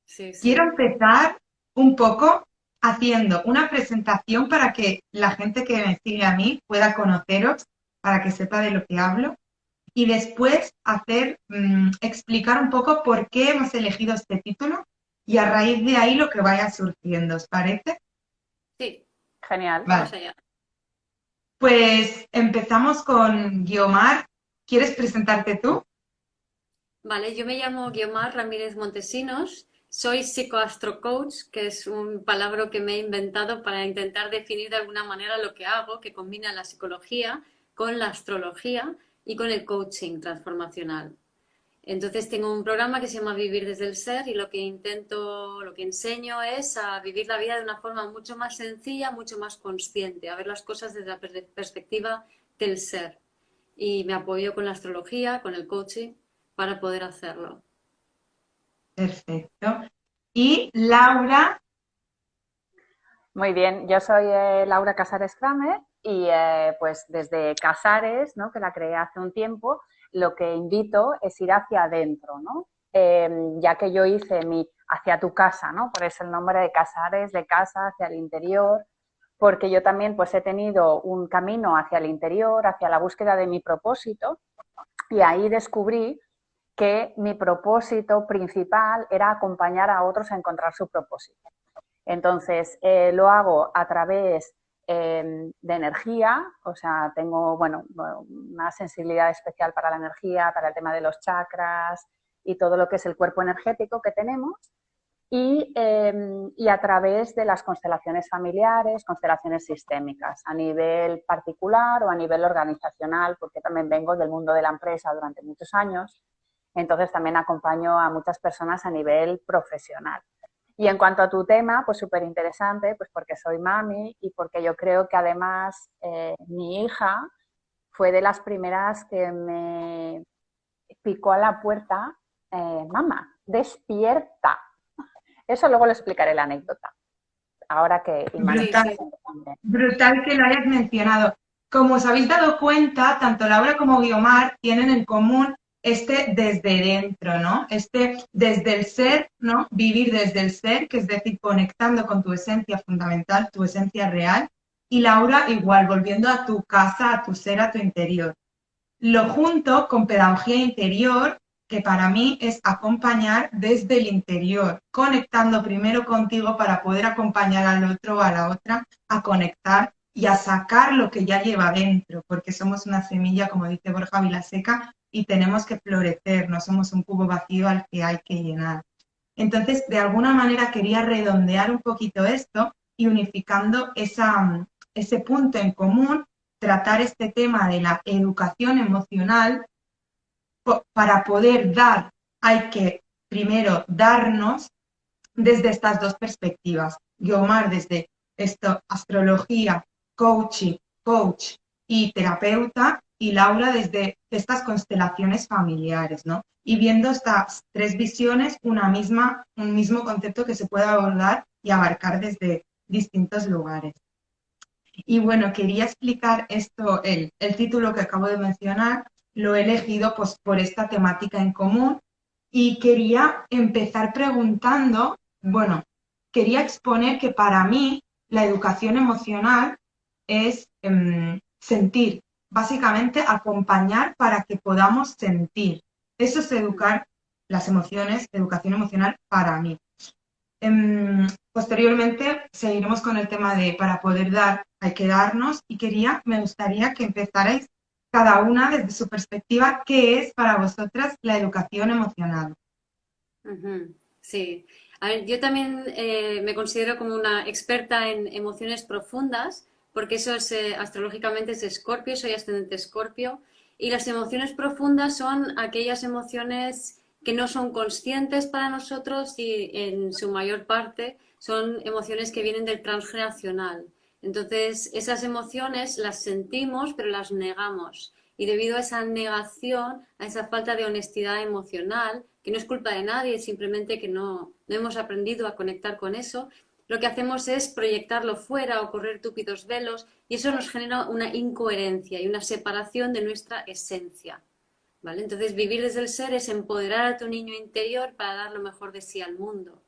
sí, Quiero sí. empezar un poco haciendo una presentación para que la gente que me sigue a mí pueda conoceros, para que sepa de lo que hablo, y después explicar un poco por qué hemos elegido este título y a raíz de ahí lo que vaya surgiendo, ¿os parece? Sí, Genial. Vale, vamos allá. pues empezamos con Guiomar. ¿Quieres presentarte tú? Vale, yo me llamo Guiomar Ramírez Montesinos, soy psicoastrocoach, que es un palabra que me he inventado para intentar definir de alguna manera lo que hago, que combina la psicología con la astrología y con el coaching transformacional. Entonces tengo un programa que se llama Vivir desde el Ser y lo que intento, lo que enseño es a vivir la vida de una forma mucho más sencilla, mucho más consciente, a ver las cosas desde la perspectiva del ser. Y me apoyo con la astrología, con el coaching, para poder hacerlo. Perfecto. Y Laura, Muy bien, yo soy Laura Casares Kramer y pues desde Casares, ¿no? Que la creé hace un tiempo, lo que invito es ir hacia adentro, ¿no? Ya que yo hice mi hacia tu casa, ¿no? Por eso el nombre de Casares, de casa hacia el interior, porque yo también pues he tenido un camino hacia el interior, hacia la búsqueda de mi propósito y ahí descubrí que mi propósito principal era acompañar a otros a encontrar su propósito. Entonces, lo hago a través de energía, o sea, tengo, bueno, una sensibilidad especial para la energía, para el tema de los chakras y todo lo que es el cuerpo energético que tenemos. Y a través de las constelaciones familiares, constelaciones sistémicas, a nivel particular o a nivel organizacional, porque también vengo del mundo de la empresa durante muchos años, entonces también acompaño a muchas personas a nivel profesional. Y en cuanto a tu tema, pues súper interesante, pues porque soy mami y porque yo creo que además mi hija fue de las primeras que me picó a la puerta, mamá, despierta. Eso luego lo explicaré la anécdota, ahora que Iman Sí, está brutal, sí. presente también. brutal que lo hayas mencionado. Como os habéis dado cuenta, tanto Laura como Guiomar tienen en común este desde dentro, ¿no? Este desde el ser, ¿no? Vivir desde el ser, que es decir, conectando con tu esencia fundamental, tu esencia real. Y Laura, igual, volviendo a tu casa, a tu ser, a tu interior. Lo junto con pedagogía interior, que para mí es acompañar desde el interior, conectando primero contigo para poder acompañar al otro o a la otra a conectar y a sacar lo que ya lleva dentro, porque somos una semilla, como dice Borja Vilaseca, y tenemos que florecer, no somos un cubo vacío al que hay que llenar. Entonces, de alguna manera quería redondear un poquito esto y unificando ese punto en común, tratar este tema de la educación emocional para poder dar, hay que primero darnos desde estas dos perspectivas. Guiomar desde esto, astrología, coaching, coach y terapeuta, y Laura desde estas constelaciones familiares, ¿no? Y viendo estas tres visiones, un mismo concepto que se puede abordar y abarcar desde distintos lugares. Y bueno, quería explicar esto, el título que acabo de mencionar, lo he elegido pues, por esta temática en común y quería empezar preguntando, bueno, quería exponer que para mí la educación emocional es sentir, básicamente acompañar para que podamos sentir. Eso es educar las emociones, educación emocional para mí. Posteriormente seguiremos con el tema de para poder dar hay que darnos y me gustaría que empezarais cada una desde su perspectiva, ¿qué es para vosotras la educación emocional? Ujú, sí. A ver, yo también me considero como una experta en emociones profundas, porque eso es, astrológicamente es Escorpio, soy ascendente Escorpio, y las emociones profundas son aquellas emociones que no son conscientes para nosotros y en su mayor parte son emociones que vienen del transgeneracional. Entonces, esas emociones las sentimos, pero las negamos. Y debido a esa negación, a esa falta de honestidad emocional, que no es culpa de nadie, simplemente que no hemos aprendido a conectar con eso, lo que hacemos es proyectarlo fuera o correr túpidos velos y eso nos genera una incoherencia y una separación de nuestra esencia. ¿Vale? Entonces, vivir desde el ser es empoderar a tu niño interior para dar lo mejor de sí al mundo.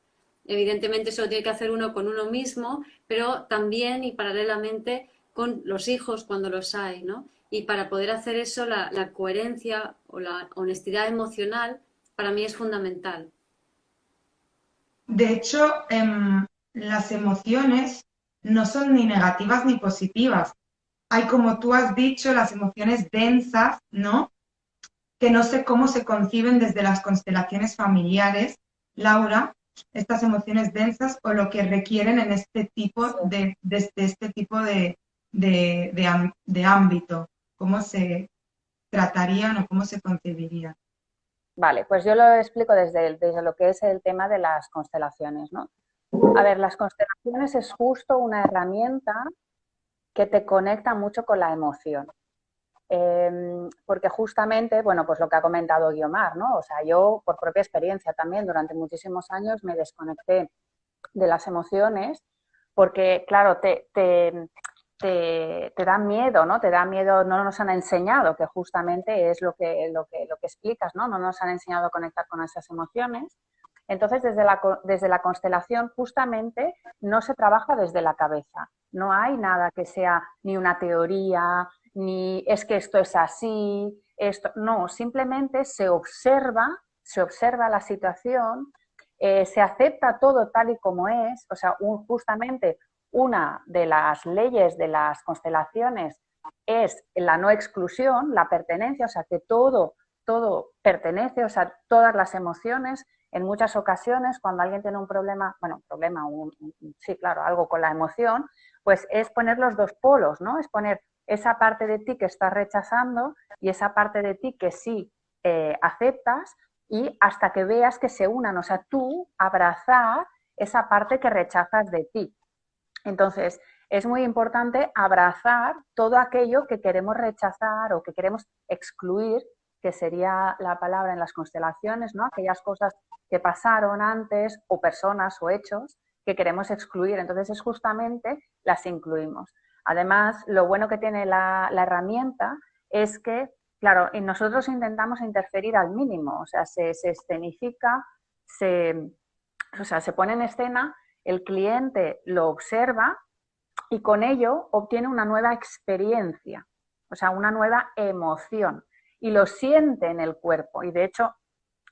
Evidentemente eso lo tiene que hacer uno con uno mismo, pero también y paralelamente con los hijos cuando los hay, ¿no? Y para poder hacer eso, la coherencia o la honestidad emocional para mí es fundamental. De hecho, las emociones no son ni negativas ni positivas. Hay, como tú has dicho, las emociones densas, ¿no? Que no sé cómo se conciben desde las constelaciones familiares, Laura, estas emociones densas o lo que requieren en este tipo Sí. desde este tipo de ámbito, cómo se tratarían o cómo se concebirían. Vale, pues yo lo explico desde lo que es el tema de las constelaciones, ¿no? A ver, las constelaciones es justo una herramienta que te conecta mucho con la emoción. Porque justamente, bueno, pues lo que ha comentado Guiomar, ¿no? O sea, yo por propia experiencia también durante muchísimos años me desconecté de las emociones porque, claro, te da miedo, ¿no? Te da miedo, no nos han enseñado, que justamente es lo que explicas, ¿no? No nos han enseñado a conectar con esas emociones. Entonces, desde la constelación, justamente, no se trabaja desde la cabeza. No hay nada que sea ni una teoría, ni es que esto es así, esto, no, simplemente se observa la situación, se acepta todo tal y como es, o sea, justamente una de las leyes de las constelaciones es la no exclusión, la pertenencia, o sea, que todo pertenece, o sea, todas las emociones. En muchas ocasiones, cuando alguien tiene un problema, sí, claro, algo con la emoción, pues es poner los dos polos, ¿no? Es poner esa parte de ti que estás rechazando y esa parte de ti que sí aceptas, y hasta que veas que se unan, o sea, tú abrazar esa parte que rechazas de ti. Entonces, es muy importante abrazar todo aquello que queremos rechazar o que queremos excluir, que sería la palabra en las constelaciones, ¿no? Aquellas cosas que pasaron antes o personas o hechos que queremos excluir. Entonces, es justamente las incluimos. Además, lo bueno que tiene la herramienta es que, claro, y nosotros intentamos interferir al mínimo, o sea, se escenifica, o sea, se pone en escena, el cliente lo observa y con ello obtiene una nueva experiencia, o sea, una nueva emoción, y lo siente en el cuerpo. Y de hecho,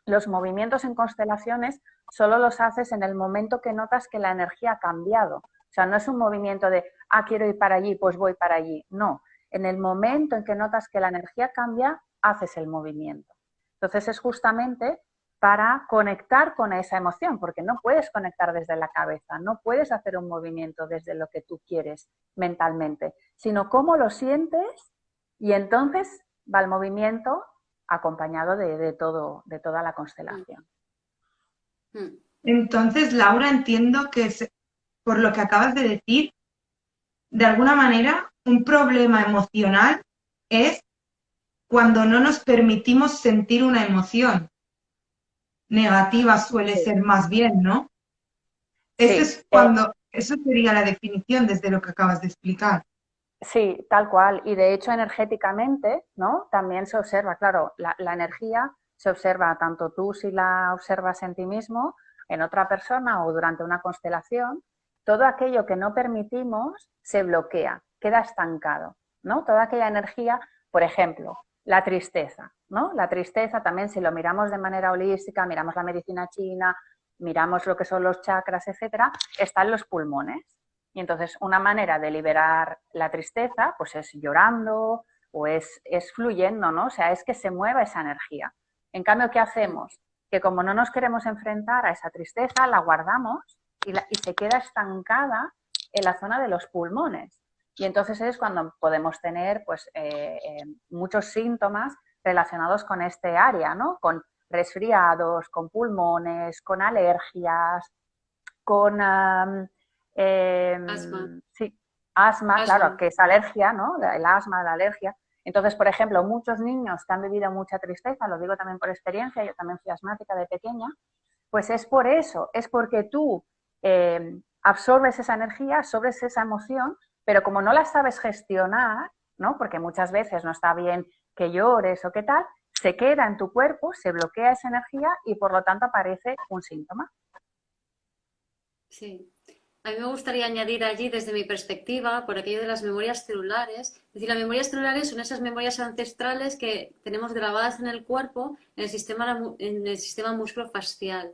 los movimientos en constelaciones solo los haces en el momento que notas que la energía ha cambiado. O sea, no es un movimiento de, quiero ir para allí, pues voy para allí. No, en el momento en que notas que la energía cambia, haces el movimiento. Entonces es justamente para conectar con esa emoción, porque no puedes conectar desde la cabeza, no puedes hacer un movimiento desde lo que tú quieres mentalmente, sino cómo lo sientes, y entonces va el movimiento acompañado de toda la constelación. Entonces, Laura, entiendo que por lo que acabas de decir, de alguna manera, un problema emocional es cuando no nos permitimos sentir una emoción. Negativa suele Sí, ser más bien, ¿no? sí, Eso sería la definición desde lo que acabas de explicar. sí, tal cual. Y de hecho, energéticamente, ¿no? También se observa, claro, la energía se observa tanto tú si la observas en ti mismo, en otra persona o durante una constelación. Todo aquello que no permitimos se bloquea, queda estancado, ¿no? Toda aquella energía, por ejemplo, la tristeza, ¿no? La tristeza también, si lo miramos de manera holística, miramos la medicina china, miramos lo que son los chakras, etcétera, están los pulmones. Y entonces una manera de liberar la tristeza pues es llorando o es fluyendo, ¿no? O sea, es que se mueva esa energía. En cambio, ¿qué hacemos? Que como no nos queremos enfrentar a esa tristeza, la guardamos y se queda estancada en la zona de los pulmones. Y entonces es cuando podemos tener pues, muchos síntomas relacionados con este área, ¿no? Con resfriados, con pulmones, con alergias, con Asma, sí, asma, claro, asma. que es alergia, ¿no? El asma, la alergia. Entonces, por ejemplo, muchos niños que han vivido mucha tristeza, lo digo también por experiencia, yo también fui asmática de pequeña, pues es por eso, es porque tú absorbes esa energía, absorbes esa emoción, pero como no la sabes gestionar, ¿no? Porque muchas veces no está bien que llores o qué tal, se queda en tu cuerpo, se bloquea esa energía y por lo tanto aparece un síntoma. Sí. A mí me gustaría añadir allí, desde mi perspectiva, por aquello de las memorias celulares. Es decir, las memorias celulares son esas memorias ancestrales que tenemos grabadas en el cuerpo, en el sistema musculofacial.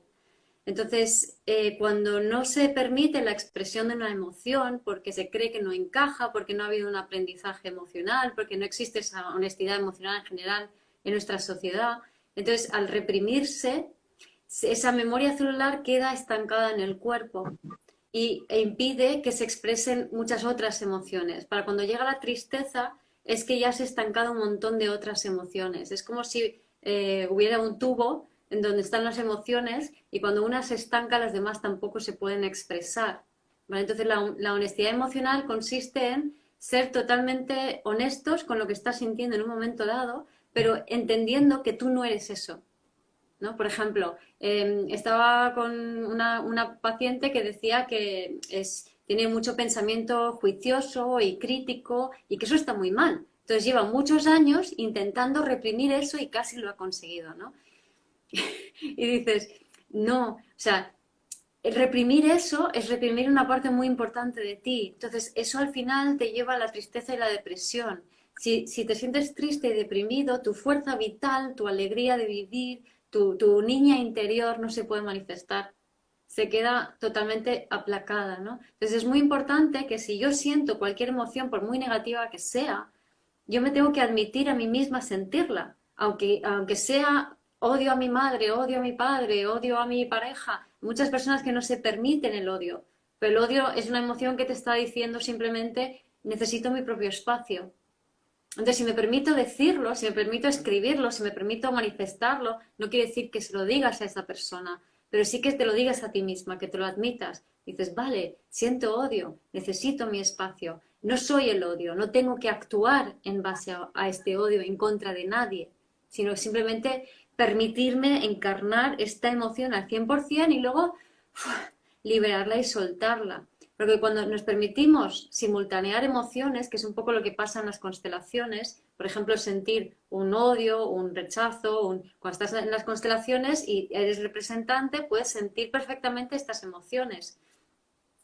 Entonces, cuando no se permite la expresión de una emoción porque se cree que no encaja, porque no ha habido un aprendizaje emocional, porque no existe esa honestidad emocional en general en nuestra sociedad, entonces al reprimirse, esa memoria celular queda estancada en el cuerpo e impide que se expresen muchas otras emociones. Para cuando llega la tristeza es que ya se ha estancado un montón de otras emociones. Es como si hubiera un tubo en donde están las emociones y cuando una se estanca las demás tampoco se pueden expresar. ¿Vale? Entonces la honestidad emocional consiste en ser totalmente honestos con lo que estás sintiendo en un momento dado, pero entendiendo que tú no eres eso. ¿No? Por ejemplo, estaba con una paciente que decía que tiene mucho pensamiento juicioso y crítico y que eso está muy mal. Entonces lleva muchos años intentando reprimir eso y casi lo ha conseguido, ¿no? Y dices, no, o sea, el reprimir eso es reprimir una parte muy importante de ti. Entonces, eso al final te lleva a la tristeza y la depresión. Si te sientes triste y deprimido, tu fuerza vital, tu alegría de vivir, tu niña interior no se puede manifestar. Se queda totalmente aplacada, ¿no? Entonces, es muy importante que si yo siento cualquier emoción, por muy negativa que sea, yo me tengo que admitir a mí misma sentirla, aunque sea odio a mi madre, odio a mi padre, odio a mi pareja. Muchas personas que no se permiten el odio, pero el odio es una emoción que te está diciendo simplemente necesito mi propio espacio. Entonces, si me permito decirlo, si me permito escribirlo, si me permito manifestarlo, no quiere decir que se lo digas a esa persona, pero sí que te lo digas a ti misma, que te lo admitas. Dices, vale, siento odio, necesito mi espacio, no soy el odio, no tengo que actuar en base a este odio en contra de nadie, sino simplemente permitirme encarnar esta emoción al 100% y luego liberarla y soltarla. Porque cuando nos permitimos simultanear emociones, que es un poco lo que pasa en las constelaciones, por ejemplo, sentir un odio, un rechazo, cuando estás en las constelaciones y eres representante, puedes sentir perfectamente estas emociones.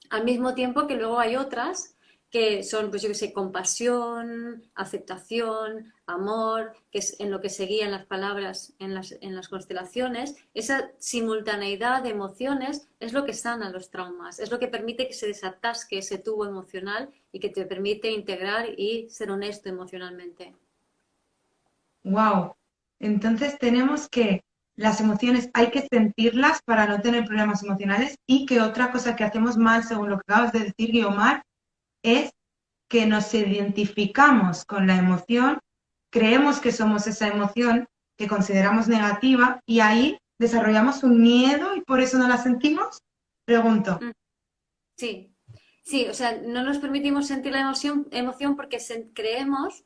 Al mismo tiempo que luego hay otras que son, pues yo que sé, compasión, aceptación, amor, que es en lo que se guían las palabras en las constelaciones. Esa simultaneidad de emociones es lo que sana los traumas, es lo que permite que se desatasque ese tubo emocional y que te permite integrar y ser honesto emocionalmente. Wow. Entonces tenemos que las emociones hay que sentirlas para no tener problemas emocionales y que otra cosa que hacemos mal, según lo que acabas de decir, Guiomar, es que nos identificamos con la emoción, creemos que somos esa emoción que consideramos negativa y ahí desarrollamos un miedo y por eso no la sentimos. Pregunto. Sí, sí, o sea, no nos permitimos sentir la emoción porque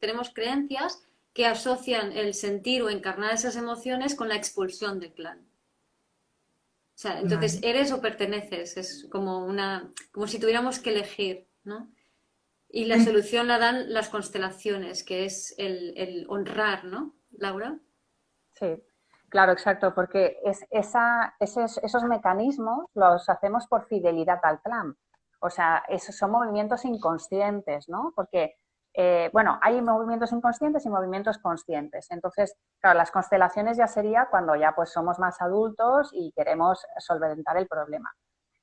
tenemos creencias que asocian el sentir o encarnar esas emociones con la expulsión del clan. O sea, entonces Vale. eres o perteneces, es como si tuviéramos que elegir, ¿no? Y la solución la dan las constelaciones, que es el honrar, ¿no, Laura? Sí, claro, exacto, porque esos mecanismos los hacemos por fidelidad al clan. O sea, esos son movimientos inconscientes, ¿no? Porque, bueno, hay movimientos inconscientes y movimientos conscientes. Entonces, claro, las constelaciones ya sería cuando ya pues somos más adultos y queremos solventar el problema.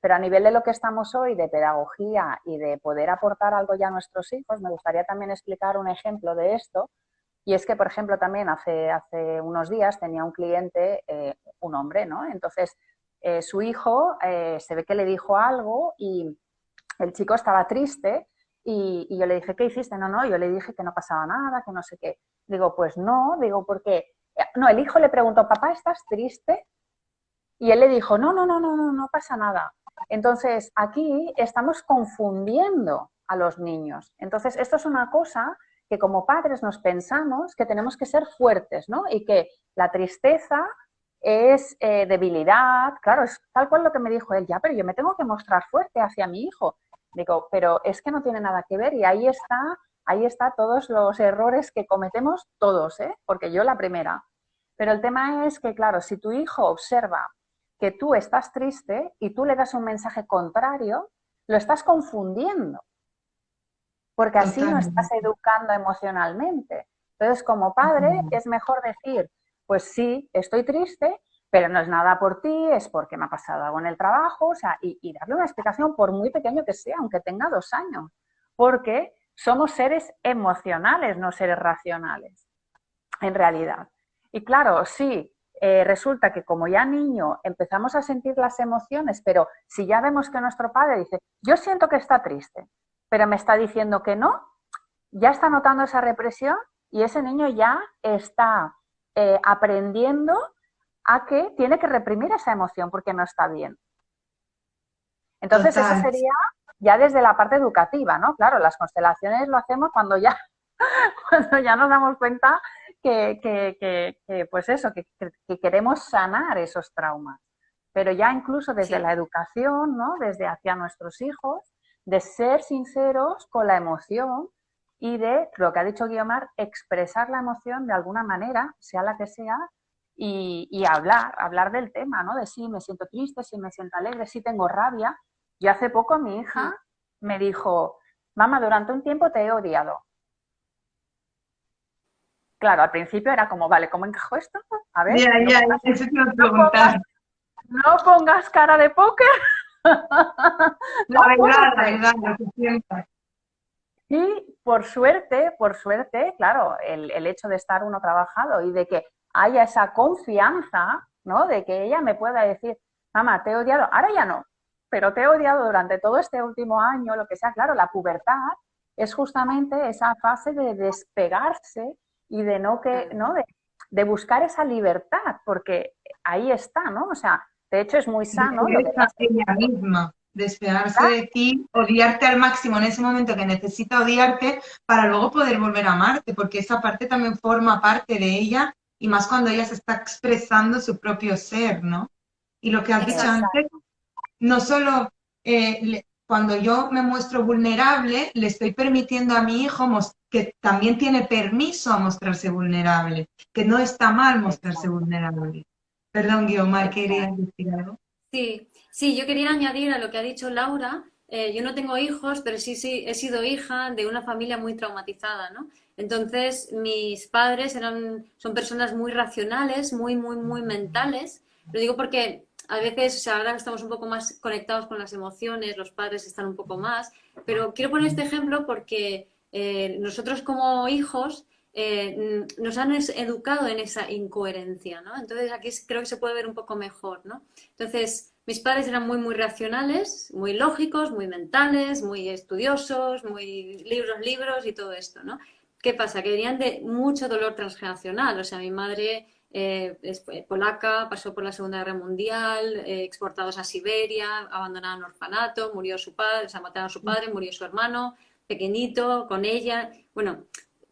Pero a nivel de lo que estamos hoy, de pedagogía y de poder aportar algo ya a nuestros hijos, me gustaría también explicar un ejemplo de esto. Y es que, por ejemplo, también hace unos días tenía un cliente, un hombre, ¿no? Entonces, su hijo se ve que le dijo algo y el chico estaba triste y yo le dije, ¿qué hiciste? No, no, yo le dije que no pasaba nada, que no sé qué. Digo, pues no, digo, porque... No, el hijo le preguntó, papá, ¿estás triste? Y él le dijo, no, no, no, no, no, no pasa nada. Entonces, aquí estamos confundiendo a los niños. Entonces, esto es una cosa que como padres nos pensamos que tenemos que ser fuertes, ¿no? Y que la tristeza es debilidad. Claro, es tal cual lo que me dijo él, ya, pero yo me tengo que mostrar fuerte hacia mi hijo. Digo, pero es que no tiene nada que ver y ahí está todos los errores que cometemos todos, ¿eh? Porque yo la primera. Pero el tema es que, claro, si tu hijo observa que tú estás triste y tú le das un mensaje contrario, lo estás confundiendo, porque así no estás Totalmente. educando emocionalmente. Entonces, como padre, es mejor decir, pues sí, estoy triste, pero no es nada por ti, es porque me ha pasado algo en el trabajo, o sea, y darle una explicación por muy pequeño que sea, aunque tenga 2 años, porque somos seres emocionales, no seres racionales, en realidad. Y claro, sí, resulta que como ya niño empezamos a sentir las emociones, pero si ya vemos que nuestro padre dice, yo siento que está triste, pero me está diciendo que no, ya está notando esa represión y ese niño ya está aprendiendo a que tiene que reprimir esa emoción porque no está bien. Entonces, eso Total. sería ya desde la parte educativa, ¿no? Claro, las constelaciones lo hacemos cuando ya, cuando ya nos damos cuenta pues eso, que queremos sanar esos traumas. Pero ya incluso desde Sí. la educación, ¿no? Desde hacia nuestros hijos, de ser sinceros con la emoción y de, lo que ha dicho Guiomar, expresar la emoción de alguna manera, sea la que sea, y hablar del tema, ¿no? De si me siento triste, si me siento alegre, si tengo rabia. Y hace poco mi Mm. hija me dijo, mamá, durante un tiempo te he odiado. Claro, al principio era como, vale, ¿cómo encajo esto? A ver, Ya, no ya, pongas, eso te iba a no pongas, preguntar. no pongas cara de póker. No puedo La ser. verdad, lo que sientas. Y por suerte, claro, el hecho de estar uno trabajado y de que haya esa confianza, ¿no? De que ella me pueda decir, mamá, te he odiado, ahora ya no, pero te he odiado durante todo este último año, lo que sea, claro, la pubertad es justamente esa fase de despegarse y de no que, Claro. ¿no? De buscar esa libertad, porque ahí está, ¿no? O sea, de hecho es muy De sano ser lo que estás ella diciendo. misma, despegarse de ti, odiarte al máximo en ese momento que necesita odiarte para luego poder volver a amarte, porque esa parte también forma parte de ella y más cuando ella se está expresando su propio ser, ¿no? Y lo que has dicho Exacto. antes, no solo cuando yo me muestro vulnerable, le estoy permitiendo a mi hijo que también tiene permiso a mostrarse vulnerable, que no está mal mostrarse Exacto, vulnerable. Perdón, Guiomar, exacto. ¿querías decir algo? Sí, sí, yo quería añadir a lo que ha dicho Laura. Yo no tengo hijos, pero sí, he sido hija de una familia muy traumatizada, ¿no? Entonces, mis padres son personas muy racionales, muy mentales. Lo digo porque a veces, o sea, ahora estamos un poco más conectados con las emociones, los padres están un poco más, pero quiero poner este ejemplo porque nosotros como hijos nos han educado en esa incoherencia, ¿no? Entonces aquí creo que se puede ver un poco mejor, ¿no? Entonces, mis padres eran muy racionales, muy lógicos, muy mentales, muy estudiosos, muy libros y todo esto, ¿no? ¿Qué pasa? Que venían de mucho dolor transgeneracional. O sea, mi madre es polaca, pasó por la Segunda Guerra Mundial, exportados a Siberia, abandonada en orfanato, murió su padre, o sea, mataron a su padre, murió su hermano, pequeñito, con ella. Bueno,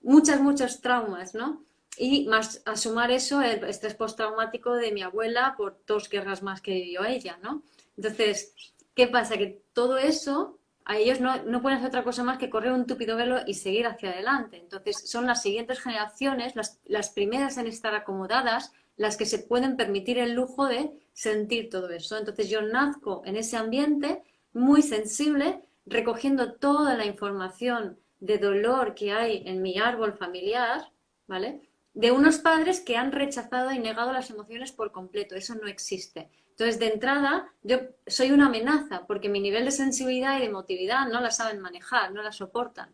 muchos traumas, ¿no? Y más a sumar eso, el estrés postraumático de mi abuela por 2 guerras más que vivió ella, ¿no? Entonces, ¿qué pasa? Que todo eso, a ellos no pueden hacer otra cosa más que correr un tupido velo y seguir hacia adelante. Entonces, son las siguientes generaciones, las primeras en estar acomodadas, las que se pueden permitir el lujo de sentir todo eso. Entonces, yo nazco en ese ambiente muy sensible, recogiendo toda la información de dolor que hay en mi árbol familiar, ¿vale? De unos padres que han rechazado y negado las emociones por completo. Eso no existe. Entonces, de entrada, yo soy una amenaza porque mi nivel de sensibilidad y de emotividad no la saben manejar, no la soportan.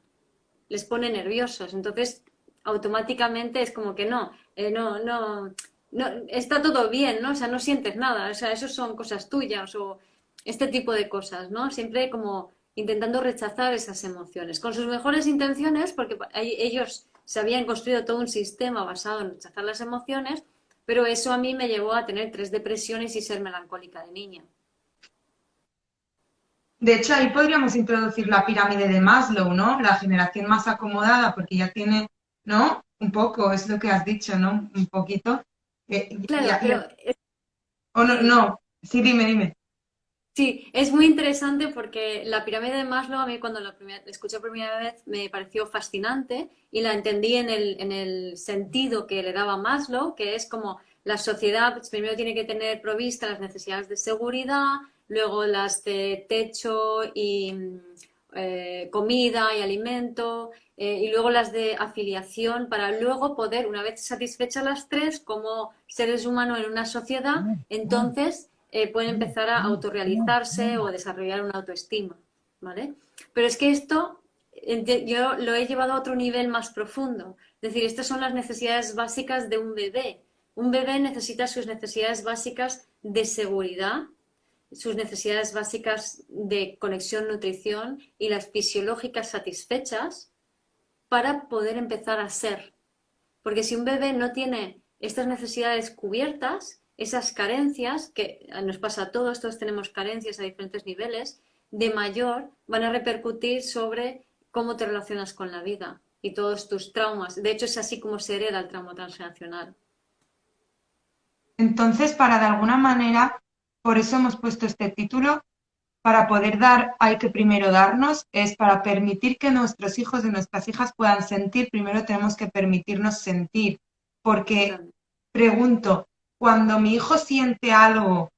Les pone nerviosos. Entonces, automáticamente es como que no, está todo bien, ¿no? O sea, no sientes nada. O sea, eso son cosas tuyas o este tipo de cosas, ¿no? Siempre como intentando rechazar esas emociones, con sus mejores intenciones, porque ellos se habían construido todo un sistema basado en rechazar las emociones, pero eso a mí me llevó a tener 3 depresiones y ser melancólica de niña. De hecho, ahí podríamos introducir la pirámide de Maslow, ¿no? La generación más acomodada, porque ya tiene, ¿no? Un poco, es lo que has dicho, ¿no? Un poquito. Claro, pero O no, sí, no, sí, dime. sí, es muy interesante porque la pirámide de Maslow a mí cuando la escuché por primera vez me pareció fascinante y la entendí en el sentido que le daba Maslow, que es como la sociedad pues, primero tiene que tener provistas las necesidades de seguridad, luego las de techo y comida y alimento, y luego las de afiliación, para luego poder, una vez satisfechas las tres, como seres humanos en una sociedad, entonces pueden empezar a autorrealizarse o a desarrollar una autoestima, ¿vale? Pero es que esto yo lo he llevado a otro nivel más profundo. Es decir, estas son las necesidades básicas de un bebé. Un bebé necesita sus necesidades básicas de seguridad, sus necesidades básicas de conexión, nutrición y las fisiológicas satisfechas para poder empezar a ser. Porque si un bebé no tiene estas necesidades cubiertas, esas carencias, que nos pasa a todos tenemos carencias a diferentes niveles, de mayor van a repercutir sobre cómo te relacionas con la vida y todos tus traumas. De hecho, es así como se hereda el trauma transgeneracional. Entonces, para de alguna manera, por eso hemos puesto este título, para poder dar, hay que primero darnos, es para permitir que nuestros hijos y nuestras hijas puedan sentir, primero tenemos que permitirnos sentir. Porque, pregunto, cuando mi hijo siente algo,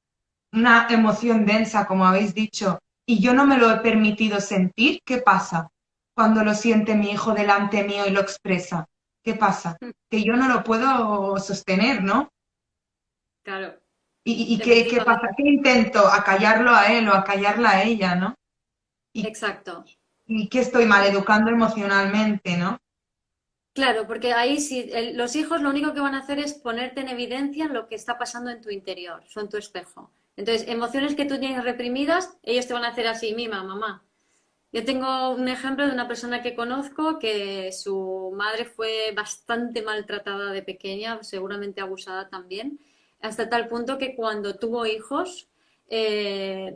una emoción densa, como habéis dicho, y yo no me lo he permitido sentir, ¿qué pasa? Cuando lo siente mi hijo delante mío y lo expresa, ¿qué pasa? Que yo no lo puedo sostener, ¿no? Claro, ¿Y qué efectivamente. pasa? ¿Qué intento? Acallarlo a él o acallarla a ella, ¿no? ¿Y, Exacto. y qué estoy maleducando emocionalmente, ¿no? Claro, porque ahí sí, los hijos lo único que van a hacer es ponerte en evidencia lo que está pasando en tu interior, son tu espejo. Entonces, emociones que tú tienes reprimidas, ellos te van a hacer así, mima, mamá. Yo tengo un ejemplo de una persona que conozco que su madre fue bastante maltratada de pequeña, seguramente abusada también, hasta tal punto que cuando tuvo hijos eh,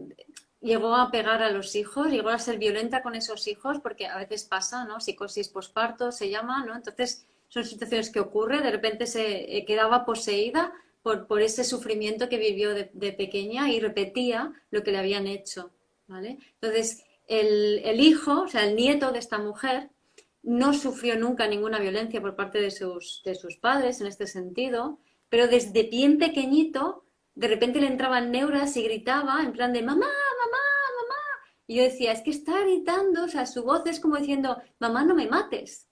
llegó a pegar a los hijos, llegó a ser violenta con esos hijos, porque a veces pasa, ¿no? Psicosis posparto se llama, ¿no? Entonces son situaciones que ocurren, de repente se quedaba poseída por ese sufrimiento que vivió de pequeña y repetía lo que le habían hecho, ¿vale? Entonces el hijo, o sea, el nieto de esta mujer, no sufrió nunca ninguna violencia por parte de sus padres en este sentido, pero desde bien pequeñito, de repente le entraban neuras y gritaba en plan de mamá, mamá, mamá. Y yo decía, es que está gritando, o sea, su voz es como diciendo, mamá, no me mates.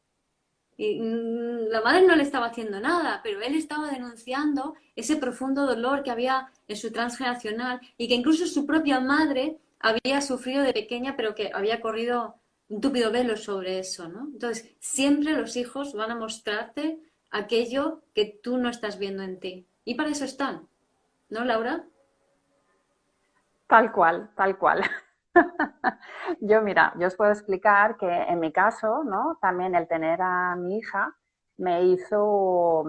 Y la madre no le estaba haciendo nada, pero él estaba denunciando ese profundo dolor que había en su transgeneracional y que incluso su propia madre había sufrido de pequeña, pero que había corrido un túpido velo sobre eso, ¿no? Entonces, siempre los hijos van a mostrarte aquello que tú no estás viendo en ti. Y para eso están, ¿no, Laura? Tal cual, tal cual. Yo, mira, yo os puedo explicar que en mi caso, ¿no? También el tener a mi hija me hizo,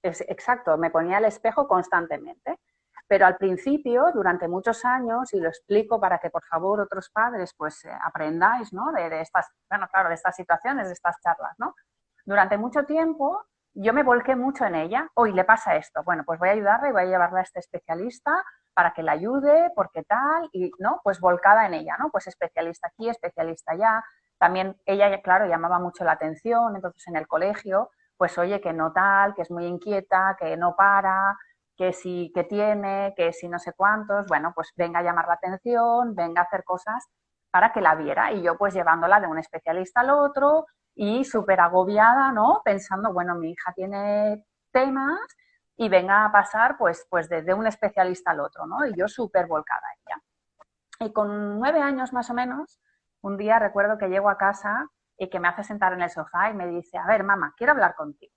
exacto, me ponía al espejo constantemente. Pero al principio, durante muchos años, y lo explico para que por favor otros padres pues aprendáis, ¿no? De estas, bueno, claro, de estas situaciones, de estas charlas, ¿no? Durante mucho tiempo yo me volqué mucho en ella. Hoy le pasa esto. Bueno, pues voy a ayudarla y voy a llevarla a este especialista para que la ayude, porque tal, y no, pues volcada en ella, ¿no? Pues especialista aquí, especialista allá. También ella, claro, llamaba mucho la atención, entonces en el colegio, pues oye, que no tal, que es muy inquieta, que no para, que sí, que tiene, que si no sé cuántos, bueno, pues venga a llamar la atención, venga a hacer cosas para que la viera. Y yo pues llevándola de un especialista al otro y súper agobiada, ¿no? Pensando, bueno, mi hija tiene temas y venga a pasar pues de un especialista al otro, ¿no? Y yo súper volcada a ella. Y con 9 años más o menos, un día recuerdo que llego a casa y que me hace sentar en el sofá y me dice, a ver, mamá, quiero hablar contigo.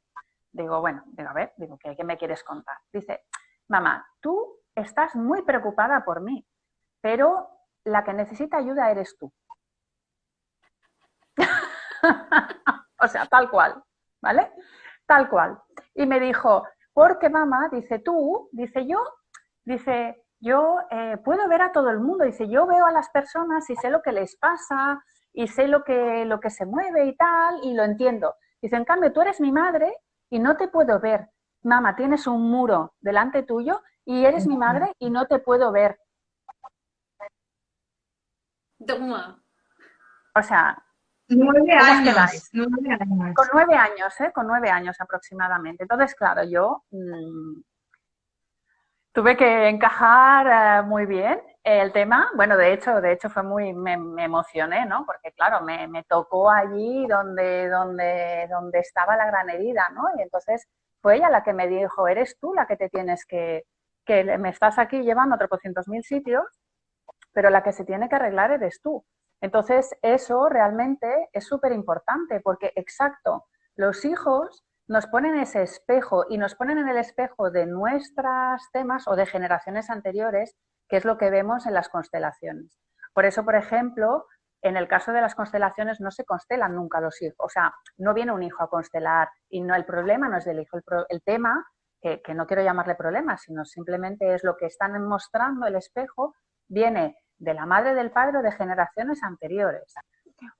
Digo, bueno, digo, a ver, digo, ¿qué me quieres contar? Dice, mamá, tú estás muy preocupada por mí, pero la que necesita ayuda eres tú. O sea, tal cual, ¿vale? Tal cual. Y me dijo, porque mamá, dice, yo puedo ver a todo el mundo, dice, yo veo a las personas y sé lo que les pasa y sé lo que se mueve y tal, y lo entiendo. Dice, en cambio, tú eres mi madre y no te puedo ver. Mamá, tienes un muro delante tuyo y eres mi madre y no te puedo ver. Toma. O sea, 9 ¿cómo os años, quedáis? 9 años. Con 9 años, ¿eh? Con 9 años aproximadamente. Entonces, claro, yo Tuve que encajar muy bien el tema. Bueno, de hecho fue me emocioné, ¿no? Porque claro, me tocó allí donde estaba la gran herida, ¿no? Y entonces fue ella la que me dijo, eres tú la que te tienes que me estás aquí llevando a tropocientos mil sitios, pero la que se tiene que arreglar eres tú. Entonces, eso realmente es súper importante porque, exacto, los hijos nos ponen ese espejo y nos ponen en el espejo de nuestros temas o de generaciones anteriores, que es lo que vemos en las constelaciones. Por eso, por ejemplo, en el caso de las constelaciones no se constelan nunca los hijos, o sea, no viene un hijo a constelar y no el problema no es del hijo, el tema, que no quiero llamarle problema, sino simplemente es lo que están mostrando el espejo, viene de la madre, del padre o de generaciones anteriores.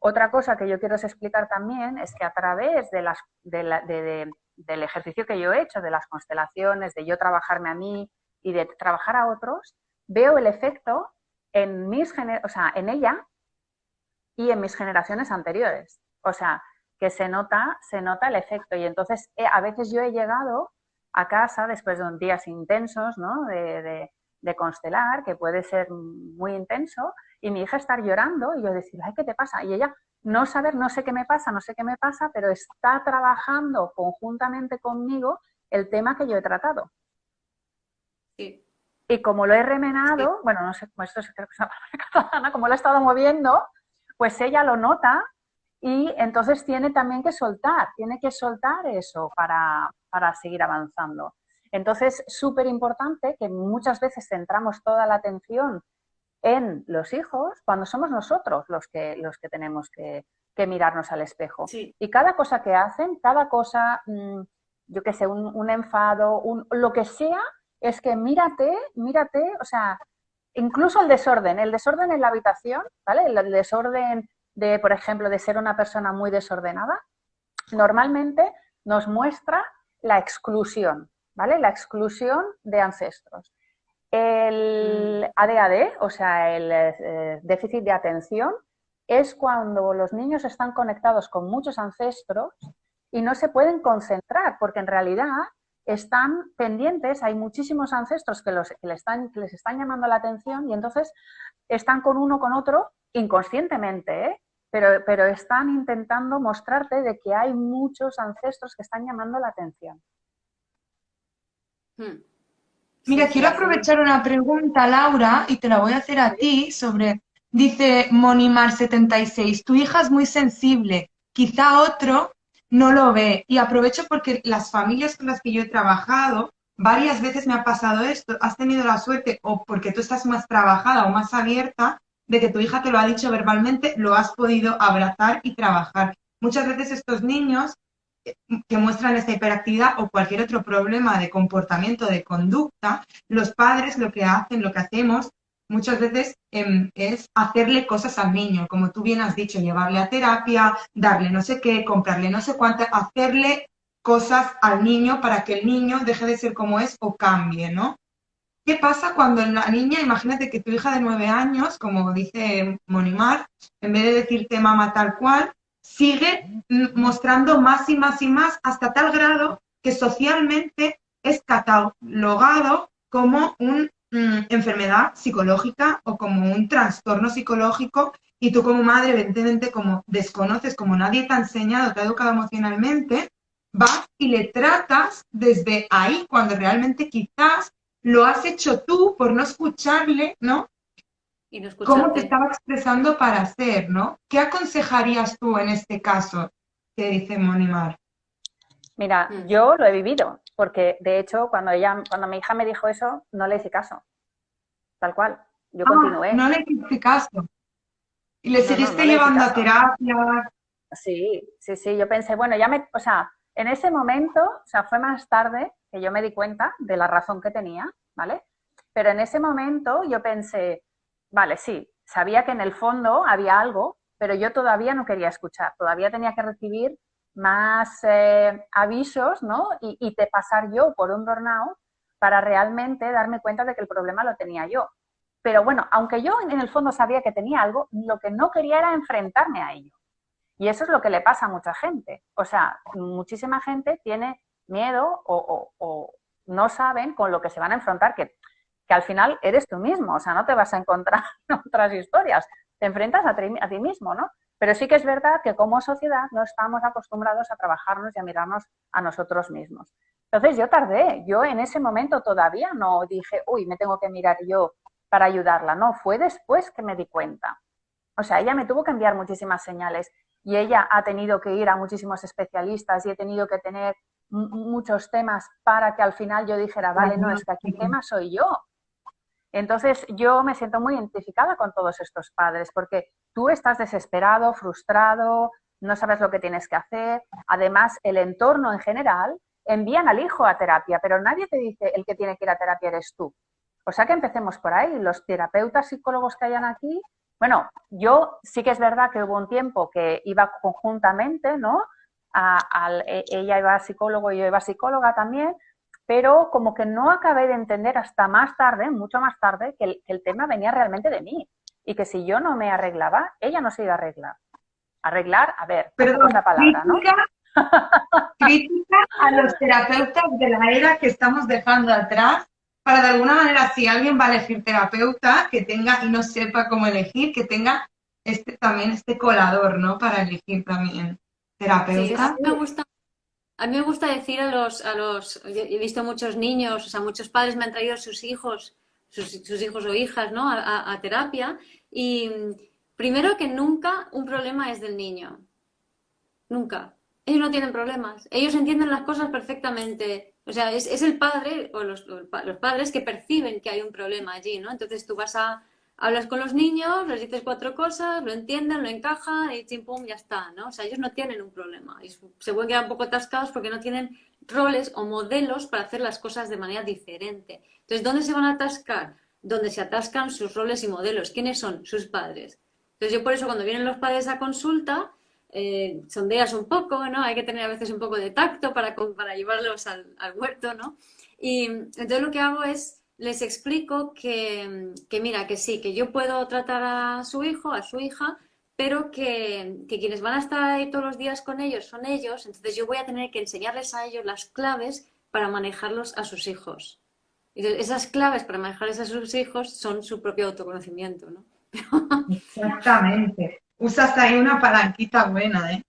Otra cosa que yo quiero explicar también es que a través del ejercicio que yo he hecho, de las constelaciones, de yo trabajarme a mí y de trabajar a otros, veo el efecto en, o sea, en ella y en mis generaciones anteriores. O sea, que se nota el efecto. Y entonces a veces yo he llegado a casa después de días intensos, ¿no? De constelar, que puede ser muy intenso, y mi hija estar llorando y yo decir, ay, ¿qué te pasa? Y ella no saber, no sé qué me pasa, no sé qué me pasa, pero está trabajando conjuntamente conmigo el tema que yo he tratado. Sí. Y como lo he Sí. remenado, bueno, no sé cómo esto es una palabra catalana, como lo he estado moviendo, pues ella lo nota y entonces tiene también que soltar, tiene que soltar eso para seguir avanzando. Entonces, súper importante que muchas veces centramos toda la atención en los hijos cuando somos nosotros los que tenemos que mirarnos al espejo. Sí. Y cada cosa que hacen, cada cosa, yo qué sé, un enfado, lo que sea, es que mírate, o sea, incluso el desorden en la habitación, ¿vale? El desorden de, por ejemplo, de ser una persona muy desordenada, normalmente nos muestra la exclusión, ¿vale? La exclusión de ancestros. El ADHD, o sea, el déficit de atención, es cuando los niños están conectados con muchos ancestros y no se pueden concentrar, porque en realidad están pendientes, hay muchísimos ancestros que les están llamando la atención y entonces están con uno con otro inconscientemente, ¿eh? Pero están intentando mostrarte de que hay muchos ancestros que están llamando la atención. Sí, Mira, sí, quiero sí. aprovechar una pregunta, Laura, y te la voy a hacer a ti sobre, dice Monimar76, tu hija es muy sensible, quizá otro no lo ve. Y aprovecho porque las familias con las que yo he trabajado, varias veces me ha pasado esto, has tenido la suerte, o porque tú estás más trabajada o más abierta, de que tu hija te lo ha dicho verbalmente, lo has podido abrazar y trabajar. Muchas veces estos niños que muestran esta hiperactividad o cualquier otro problema de comportamiento, de conducta, los padres lo que hacen, lo que hacemos muchas veces es hacerle cosas al niño, como tú bien has dicho, llevarle a terapia, darle no sé qué, comprarle no sé cuánto, hacerle cosas al niño para que el niño deje de ser como es o cambie, ¿no? ¿Qué pasa cuando la niña, imagínate que tu hija de 9 años, como dice Monimar, en vez de decirte mamá tal cual, sigue mostrando más y más y más hasta tal grado que socialmente es catalogado como una enfermedad psicológica o como un trastorno psicológico y tú como madre, evidentemente, como desconoces, como nadie te ha enseñado, te ha educado emocionalmente, vas y le tratas desde ahí cuando realmente quizás lo has hecho tú por no escucharle, ¿no? Y no Cómo te escucharte. estaba expresando para hacer, ¿no? ¿Qué aconsejarías tú en este caso? Te dice Monimar. Mira, Mm. yo lo he vivido, porque de hecho cuando mi hija me dijo eso, no le hice caso, tal cual. Yo Ah, continué. no le hiciste caso. Y le No seguiste le hice llevando a caso. terapia. Sí, sí, sí, yo pensé, bueno, o sea, en ese momento, o sea, fue más tarde que yo me di cuenta de la razón que tenía, ¿vale? Pero en ese momento yo pensé, vale, sí, sabía que en el fondo había algo, pero yo todavía no quería escuchar, todavía tenía que recibir más avisos, ¿no? Y de pasar yo por un burnout para realmente darme cuenta de que el problema lo tenía yo. Pero bueno, aunque yo en el fondo sabía que tenía algo, lo que no quería era enfrentarme a ello. Y eso es lo que le pasa a mucha gente. O sea, muchísima gente tiene miedo no saben con lo que se van a enfrentar, que al final eres tú mismo, o sea, no te vas a encontrar otras historias, te enfrentas a ti mismo, ¿no? Pero sí que es verdad que como sociedad no estamos acostumbrados a trabajarnos y a mirarnos a nosotros mismos. Entonces yo en ese momento todavía no dije, uy, me tengo que mirar yo para ayudarla, no, fue después que me di cuenta. O sea, ella me tuvo que enviar muchísimas señales y ella ha tenido que ir a muchísimos especialistas y he tenido que tener muchos temas para que al final yo dijera, vale, no, es que aquí el tema soy yo. Entonces yo me siento muy identificada con todos estos padres porque tú estás desesperado, frustrado, no sabes lo que tienes que hacer. Además, el entorno en general envían al hijo a terapia, pero nadie te dice el que tiene que ir a terapia eres tú. O sea que empecemos por ahí. Los terapeutas, psicólogos que hayan aquí, bueno, yo sí que es verdad que hubo un tiempo que iba conjuntamente, ¿no? Ella iba a psicólogo y yo iba a psicóloga también, pero como que no acabé de entender hasta más tarde, mucho más tarde, que el tema venía realmente de mí y que si yo no me arreglaba, ella no se iba a arreglar. Arreglar, a ver, tampoco es la palabra, ¿no? Crítica a los terapeutas de la era que estamos dejando atrás, para de alguna manera, si alguien va a elegir terapeuta, que tenga y no sepa cómo elegir, que tenga también este colador, ¿no? Para elegir también terapeuta. Sí, a mí me gusta decir he visto muchos niños, o sea, muchos padres me han traído sus hijos o hijas, ¿no? A terapia. Y primero que nunca un problema es del niño. Nunca. Ellos no tienen problemas. Ellos entienden las cosas perfectamente. O sea, es el padre o los padres que perciben que hay un problema allí, ¿no? Entonces tú hablas con los niños, les dices 4 cosas, lo entienden, lo encajan y chim pum, ya está, ¿no? O sea, ellos no tienen un problema. Y se pueden quedar un poco atascados porque no tienen roles o modelos para hacer las cosas de manera diferente. Entonces, ¿dónde se van a atascar? Donde se atascan sus roles y modelos. ¿Quiénes son? Sus padres. Entonces, yo por eso cuando vienen los padres a consulta, sondeas un poco, ¿no? Hay que tener a veces un poco de tacto para llevarlos al huerto, ¿no? Y entonces lo que hago es, les explico que mira, que sí, que yo puedo tratar a su hijo, a su hija, pero que quienes van a estar ahí todos los días con ellos son ellos, entonces yo voy a tener que enseñarles a ellos las claves para manejarlos a sus hijos. Entonces, esas claves para manejarles a sus hijos son su propio autoconocimiento, ¿no? Exactamente. Usas ahí una palanquita buena, ¿eh?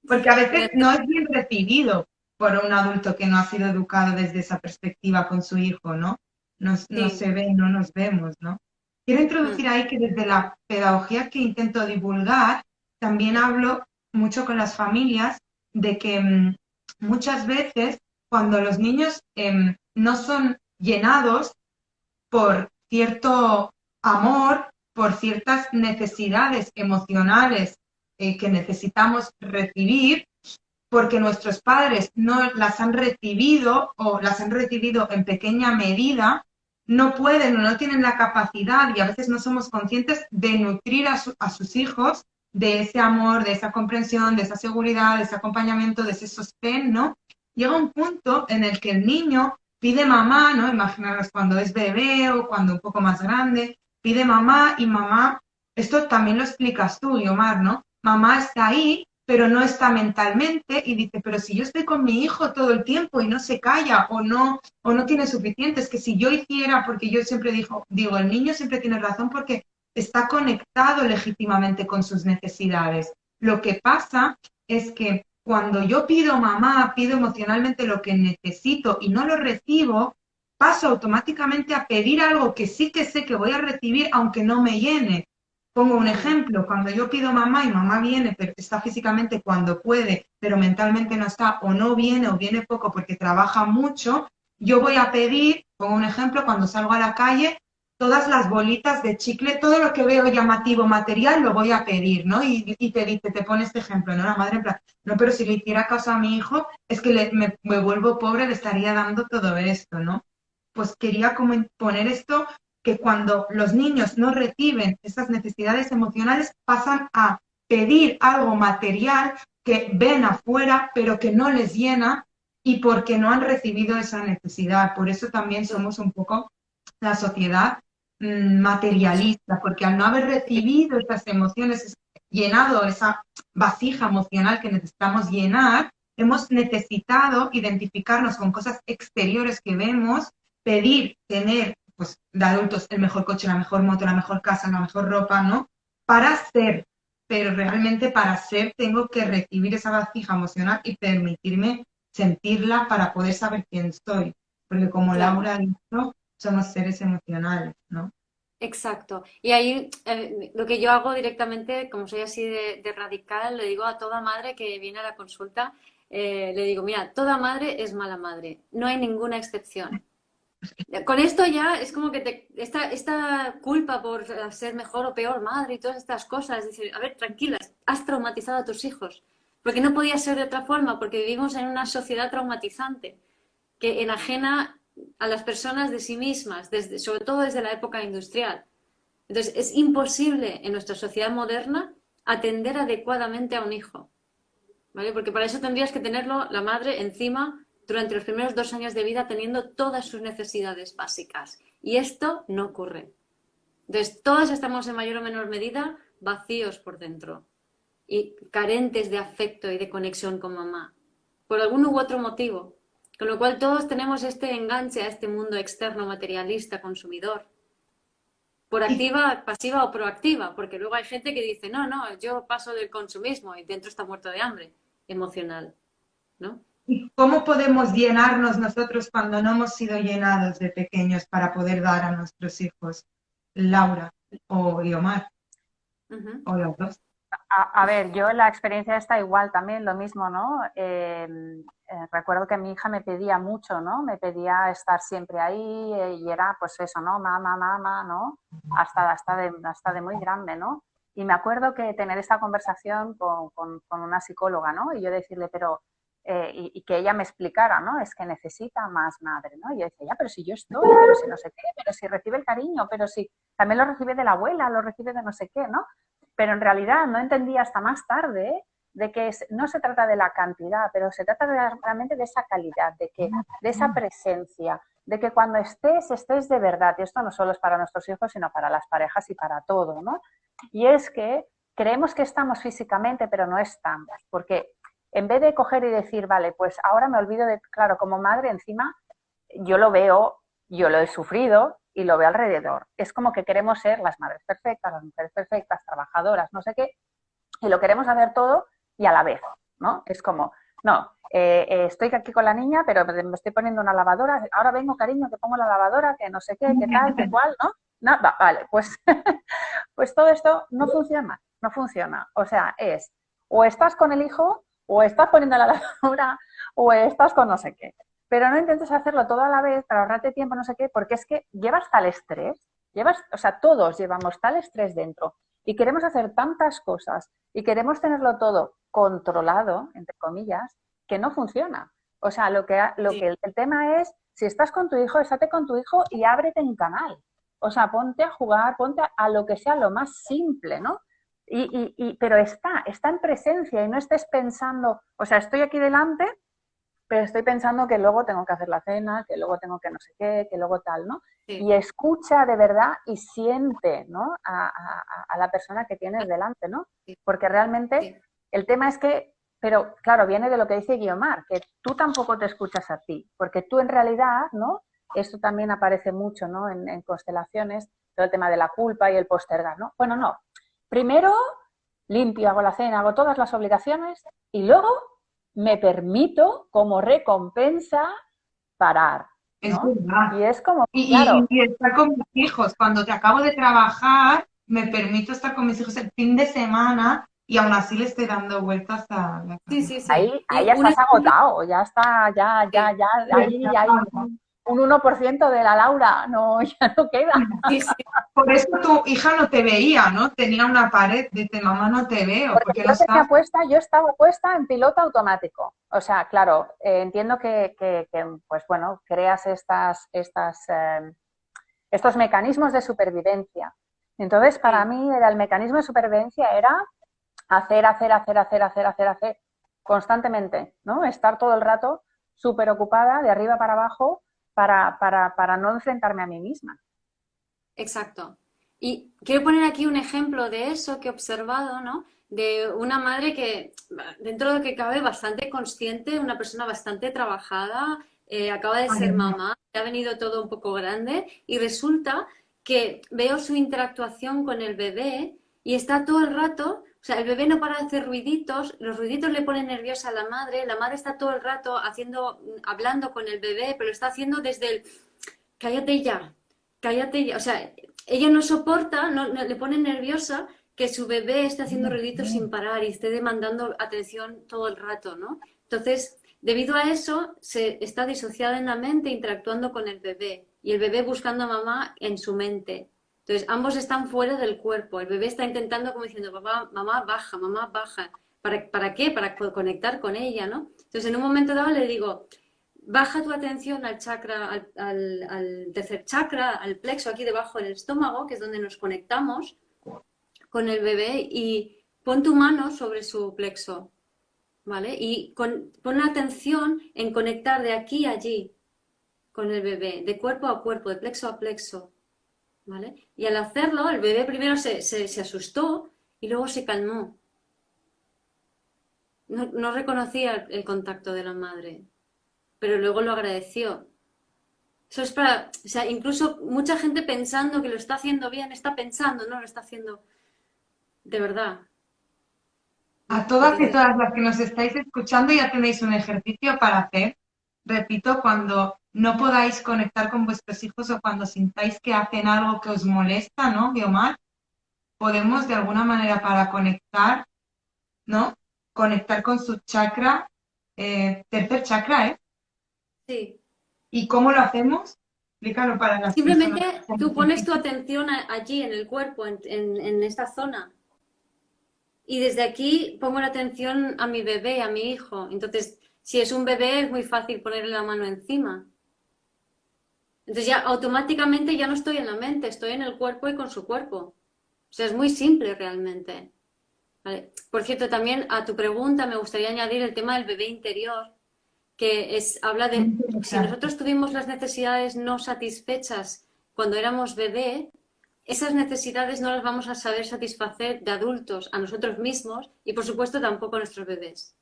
Porque a veces no es bien recibido por un adulto que no ha sido educado desde esa perspectiva con su hijo, ¿no? No se ve, no nos vemos, ¿no? Quiero introducir ahí que desde la pedagogía que intento divulgar, también hablo mucho con las familias de que muchas veces cuando los niños no son llenados por cierto amor, por ciertas necesidades emocionales que necesitamos recibir, porque nuestros padres no las han recibido o las han recibido en pequeña medida, no pueden o no tienen la capacidad y a veces no somos conscientes de nutrir a sus hijos de ese amor, de esa comprensión, de esa seguridad, de ese acompañamiento, de ese sostén, ¿no? Llega un punto en el que el niño pide mamá, ¿no? Imaginaros cuando es bebé o cuando un poco más grande, pide mamá y mamá, esto también lo explicas tú, Guiomar, ¿no? Mamá está ahí, pero no está mentalmente y dice, pero si yo estoy con mi hijo todo el tiempo y no se calla o no tiene suficiente, es que si yo hiciera, porque yo siempre digo, el niño siempre tiene razón porque está conectado legítimamente con sus necesidades. Lo que pasa es que cuando yo pido mamá, pido emocionalmente lo que necesito y no lo recibo, paso automáticamente a pedir algo que sí que sé que voy a recibir aunque no me llene. Pongo un ejemplo, cuando yo pido mamá y mamá viene, pero está físicamente cuando puede, pero mentalmente no está, o no viene o viene poco porque trabaja mucho, yo voy a pedir, pongo un ejemplo, cuando salgo a la calle, todas las bolitas de chicle, todo lo que veo llamativo material lo voy a pedir, ¿no? Y te dice, te pone este ejemplo, ¿no? La madre en plan, no, pero si le hiciera caso a mi hijo, es que me vuelvo pobre, le estaría dando todo esto, ¿no? Pues quería como poner esto, que cuando los niños no reciben esas necesidades emocionales pasan a pedir algo material que ven afuera pero que no les llena y porque no han recibido esa necesidad. Por eso también somos un poco la sociedad materialista, porque al no haber recibido esas emociones, llenado esa vasija emocional que necesitamos llenar, hemos necesitado identificarnos con cosas exteriores que vemos, pedir, tener, pues de adultos, el mejor coche, la mejor moto, la mejor casa, la mejor ropa, ¿no? Para ser, pero realmente para ser tengo que recibir esa vasija emocional y permitirme sentirla para poder saber quién soy. Porque como Claro. Laura ha dicho, somos seres emocionales, ¿no? Exacto. Y ahí lo que yo hago directamente, como soy así de radical, le digo a toda madre que viene a la consulta, le digo, mira, toda madre es mala madre, no hay ninguna excepción. Con esto ya es como que esta culpa por ser mejor o peor madre y todas estas cosas, es decir, a ver, tranquilas, has traumatizado a tus hijos, porque no podía ser de otra forma, porque vivimos en una sociedad traumatizante que enajena a las personas de sí mismas, sobre todo desde la época industrial. Entonces, es imposible en nuestra sociedad moderna atender adecuadamente a un hijo, ¿vale? Porque para eso tendrías que tenerlo la madre encima durante los primeros 2 años de vida teniendo todas sus necesidades básicas. Y esto no ocurre. Entonces, todos estamos en mayor o menor medida vacíos por dentro y carentes de afecto y de conexión con mamá, por algún u otro motivo. Con lo cual todos tenemos este enganche a este mundo externo materialista, consumidor, por ¿Y, activa, pasiva o proactiva, porque luego hay gente que dice, no, no, yo paso del consumismo y dentro está muerto de hambre emocional, ¿no? y cómo podemos llenarnos nosotros cuando no hemos sido llenados de pequeños para poder dar a nuestros hijos? Laura o Guiomar, Ujú. o los dos. A ver, yo la experiencia está igual también, lo mismo, ¿no? Recuerdo que mi hija me pedía mucho, ¿no? Me pedía estar siempre ahí y era pues eso, ¿no? Mamá, mamá, ¿no? Hasta de muy grande, ¿no? Y me acuerdo que tener esta conversación con una psicóloga, ¿no? Y yo decirle, pero, y que ella me explicara, ¿no? Es que necesita más madre, ¿no? Y yo decía, ya, pero si yo estoy, pero si no sé qué, pero si recibe el cariño, pero si también lo recibe de la abuela, lo recibe de no sé qué, ¿no? Pero en realidad no entendí hasta más tarde de que no se trata de la cantidad, pero se trata realmente de esa calidad, de esa presencia, de que cuando estés de verdad, y esto no solo es para nuestros hijos, sino para las parejas y para todo, ¿no? Y es que creemos que estamos físicamente, pero no estamos, porque en vez de coger y decir, vale, pues ahora me olvido de, claro, como madre encima, yo lo veo, yo lo he sufrido y lo veo alrededor. Es como que queremos ser las madres perfectas, las mujeres perfectas, trabajadoras, no sé qué, y lo queremos hacer todo y a la vez, ¿no? Es como, no, estoy aquí con la niña, pero me estoy poniendo una lavadora, ahora vengo, cariño, que pongo la lavadora, que no sé qué, qué tal, qué cual, ¿no? No, vale, pues, pues todo esto no funciona, no funciona. O sea, es o estás con el hijo, o estás poniendo la lavadora, o estás con no sé qué. Pero no intentes hacerlo todo a la vez para ahorrarte tiempo, no sé qué, porque es que llevas tal estrés, o sea, todos llevamos tal estrés dentro y queremos hacer tantas cosas y queremos tenerlo todo controlado, entre comillas, que no funciona. O sea, Sí, el tema es, si estás con tu hijo, estate con tu hijo y ábrete en canal. O sea, ponte a jugar, ponte a lo que sea lo más simple, ¿no? Pero está en presencia y no estés pensando, o sea, estoy aquí delante, pero estoy pensando que luego tengo que hacer la cena, que luego tengo que no sé qué, que luego tal, ¿no? sí, Y escucha de verdad y siente, ¿no? A la persona que tienes delante, ¿no? sí, Porque realmente sí. el tema es que, pero claro, viene de lo que dice Guiomar, que tú tampoco te escuchas a ti, porque tú en realidad, ¿no? Esto también aparece mucho, ¿no? En constelaciones, todo el tema de la culpa y el postergar, ¿no? Bueno, no. Primero limpio, hago la cena, hago todas las obligaciones y luego me permito como recompensa parar, Es ¿no? verdad. Y es como, Y, claro, y estar con mis hijos. Cuando te acabo de trabajar, me permito estar con mis hijos el fin de semana y aún así le estoy dando vueltas a la Sí, sí, cabeza. sí. ahí Y ya un estás ejemplo, agotado, ya está, sí, ahí hay un 1% de la Laura, no, ya no queda. sí, sí. Por eso tu hija no te veía, ¿no? Tenía una pared, dice, mamá, no te veo, Porque porque no estás. yo estaba puesta en piloto automático. O sea, claro, entiendo pues bueno, creas estos mecanismos de supervivencia. Entonces, para Sí. mí, el mecanismo de supervivencia era hacer constantemente, ¿no? Estar todo el rato súper ocupada, de arriba para abajo, para no enfrentarme a mí misma. Exacto. Y quiero poner aquí un ejemplo de eso que he observado, ¿no? de una madre que, dentro de lo que cabe, bastante consciente, una persona bastante trabajada, acaba de Madre ser mía. mamá, le ha venido todo un poco grande y resulta que veo su interactuación con el bebé y está todo el rato, o sea, el bebé no para de hacer ruiditos, los ruiditos le ponen nerviosa a la madre está todo el rato haciendo, hablando con el bebé, pero lo está haciendo desde el cállate ya, o sea, ella no soporta, le pone nerviosa que su bebé esté haciendo ruiditos sin parar y esté demandando atención todo el rato, ¿no? Entonces, debido a eso, se está disociada en la mente interactuando con el bebé y el bebé buscando a mamá en su mente. Entonces, ambos están fuera del cuerpo. El bebé está intentando como diciendo, papá, mamá, baja, mamá, baja. ¿Para qué? Para conectar con ella, ¿no? Entonces, en un momento dado le digo, baja tu atención al chakra, al tercer chakra, al plexo aquí debajo del estómago, que es donde nos conectamos con el bebé, y pon tu mano sobre su plexo, ¿vale? Y pon atención en conectar de aquí a allí con el bebé, de cuerpo a cuerpo, de plexo a plexo, ¿vale? Y al hacerlo, el bebé primero se asustó y luego se calmó. No reconocía el contacto de la madre, pero luego lo agradeció. Eso es para, o sea, incluso mucha gente pensando que lo está haciendo bien, está pensando, no lo está haciendo de verdad. A todas y Entonces, todas las que nos estáis escuchando ya tenéis un ejercicio para hacer. Repito, cuando no podáis conectar con vuestros hijos o cuando sintáis que hacen algo que os molesta, ¿no, Guiomar? Podemos de alguna manera para conectar, ¿no? Conectar con su chakra, tercer chakra, ¿eh? sí. ¿Y cómo lo hacemos? Explícalo para las personas Simplemente que tú pones tu necesiten. atención allí en el cuerpo, en esta zona. Y desde aquí pongo la atención a mi bebé, a mi hijo. Entonces, si es un bebé, es muy fácil ponerle la mano encima. Entonces ya automáticamente ya no estoy en la mente, estoy en el cuerpo y con su cuerpo. O sea, es muy simple realmente. ¿Vale? Por cierto, también a tu pregunta me gustaría añadir el tema del bebé interior, que habla Muy de si interesante. nosotros tuvimos las necesidades no satisfechas cuando éramos bebé, esas necesidades no las vamos a saber satisfacer de adultos a nosotros mismos y por supuesto tampoco a nuestros bebés.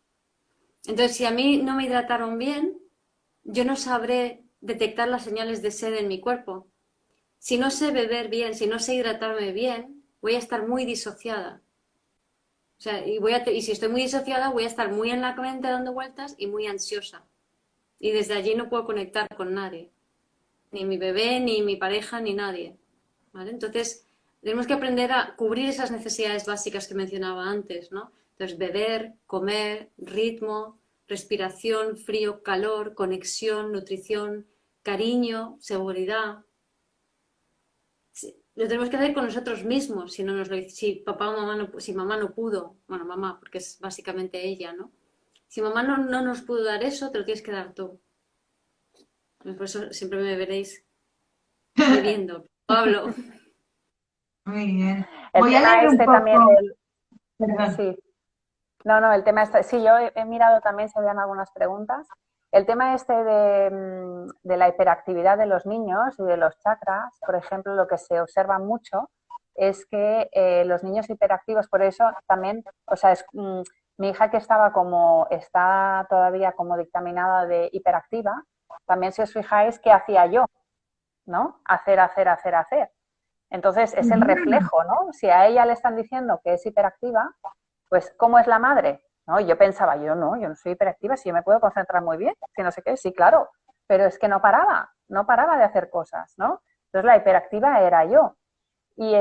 Entonces, si a mí no me hidrataron bien, yo no sabré detectar las señales de sed en mi cuerpo. Si no sé beber bien, si no sé hidratarme bien, voy a estar muy disociada. O sea, y si estoy muy disociada, voy a estar muy en la mente dando vueltas y muy ansiosa. Y desde allí no puedo conectar con nadie, ni mi bebé, ni mi pareja, ni nadie. ¿Vale? Entonces, tenemos que aprender a cubrir esas necesidades básicas que mencionaba antes, ¿no? Entonces, beber, comer, ritmo, respiración, frío, calor, conexión, nutrición, cariño, seguridad. Sí, lo tenemos que hacer con nosotros mismos, si no nos lo si papá o mamá no, si mamá no pudo, bueno, mamá, porque es básicamente ella, ¿no? Si mamá no nos pudo dar eso, te lo tienes que dar tú. Por eso siempre me veréis bebiendo. Pablo. Muy bien. El Voy a tema leer un este también poco, del... perdón. Sí, no, no, el tema este... Sí, yo he mirado también si habían algunas preguntas. El tema este de la hiperactividad de los niños y de los chakras, por ejemplo, lo que se observa mucho es que los niños hiperactivos, por eso también, o sea, mi hija que está todavía como dictaminada de hiperactiva, también si os fijáis, ¿qué hacía yo? ¿No? Hacer, hacer, hacer, hacer. Entonces es el Ujú. reflejo, ¿no? Si a ella le están diciendo que es hiperactiva, pues ¿cómo es la madre? ¿No? Yo pensaba, yo no soy hiperactiva, si yo me puedo concentrar muy bien, si no sé qué, sí, claro, pero es que no paraba de hacer cosas, ¿no? Entonces la hiperactiva era yo. Y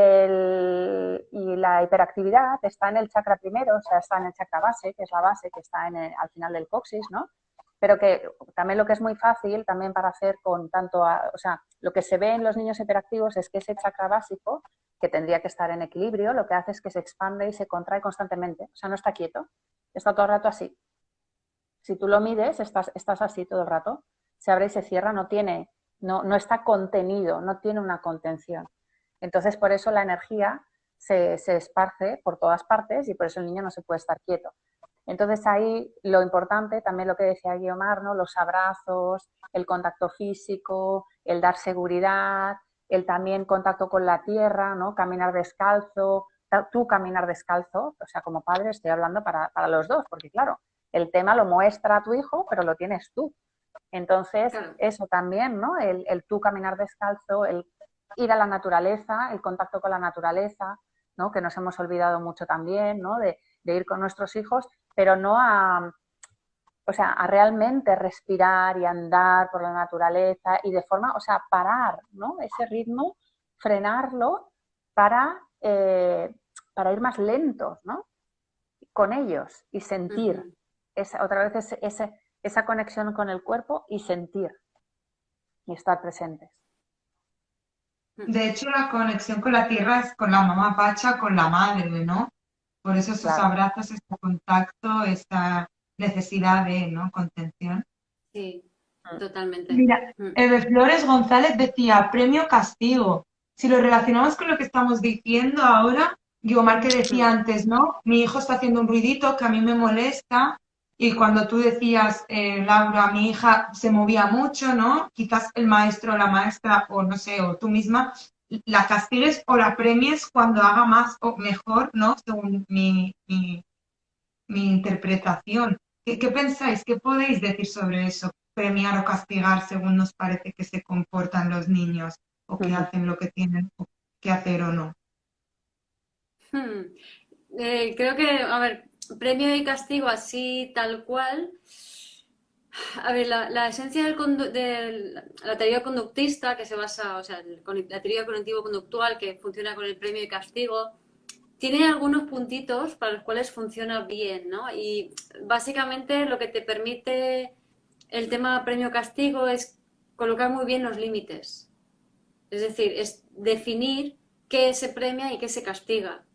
la hiperactividad está en el chakra primero, o sea, está en el chakra base, que es la base, que está al final del coxis, ¿no? Pero que también lo que es muy fácil también para hacer con o sea, lo que se ve en los niños hiperactivos es que ese chakra básico, que tendría que estar en equilibrio, lo que hace es que se expande y se contrae constantemente, o sea, no está quieto, está todo el rato así. Si tú lo mides, estás así todo el rato, se abre y se cierra, no está contenido, no tiene una contención. Entonces, por eso la energía se esparce por todas partes y por eso el niño no se puede estar quieto. Entonces ahí lo importante, también lo que decía Guiomar, ¿no? Los abrazos, el contacto físico, el dar seguridad, el también contacto con la tierra, ¿no? Caminar descalzo, tú caminar descalzo, o sea, como padre estoy hablando para los dos, porque claro, el tema lo muestra a tu hijo, pero lo tienes tú. Entonces, Claro. eso también, ¿no? El tú caminar descalzo, el ir a la naturaleza, el contacto con la naturaleza, ¿no? Que nos hemos olvidado mucho también, ¿no? De ir con nuestros hijos, pero no o sea, a realmente respirar y andar por la naturaleza y de forma, o sea, parar, ¿no? Ese ritmo, frenarlo para, para ir más lentos, ¿no? Con ellos y sentir. Ujú. Otra vez esa conexión con el cuerpo y sentir y estar presentes. De hecho, la conexión con la tierra es con la mamá pacha, con la madre, ¿no? Por eso esos Claro. abrazos, este contacto, esta necesidad de, ¿no? Contención. Sí, Mm. totalmente. Mira, Mm. Eve Flores González decía, premio castigo. Si lo relacionamos con lo que estamos diciendo ahora, Guiomar que decía Mm. antes, ¿no? Mi hijo está haciendo un ruidito que a mí me molesta y cuando tú decías, Laura, mi hija se movía mucho, ¿no? Quizás el maestro o la maestra o no sé, o tú misma, la castigues o la premies cuando haga más o mejor, ¿no? Según mi interpretación. ¿Qué pensáis? ¿Qué podéis decir sobre eso? Premiar o castigar según nos parece que se comportan los niños o que hacen lo que tienen que hacer o no. Hmm. Creo que, a ver, premio y castigo así tal cual. A ver, la esencia de la teoría conductista, que se basa, o sea, la teoría cognitivo-conductual que funciona con el premio y castigo, tiene algunos puntitos para los cuales funciona bien, ¿no? Y básicamente lo que te permite el tema premio-castigo es colocar muy bien los límites. Es decir, es definir qué se premia y qué se castiga,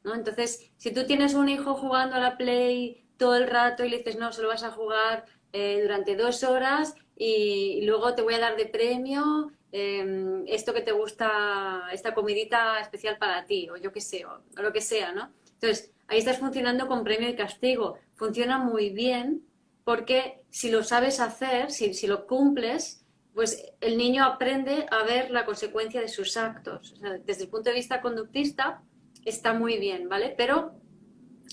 ¿no? Entonces, si tú tienes un hijo jugando a la Play todo el rato y le dices, no, solo vas a jugar durante 2 horas y luego te voy a dar de premio esto que te gusta, esta comidita especial para ti, o yo qué sé, o lo que sea, ¿no? Entonces, ahí estás funcionando con premio y castigo. Funciona muy bien porque si lo sabes hacer, si lo cumples, pues el niño aprende a ver la consecuencia de sus actos. O sea, desde el punto de vista conductista, está muy bien, ¿vale? Pero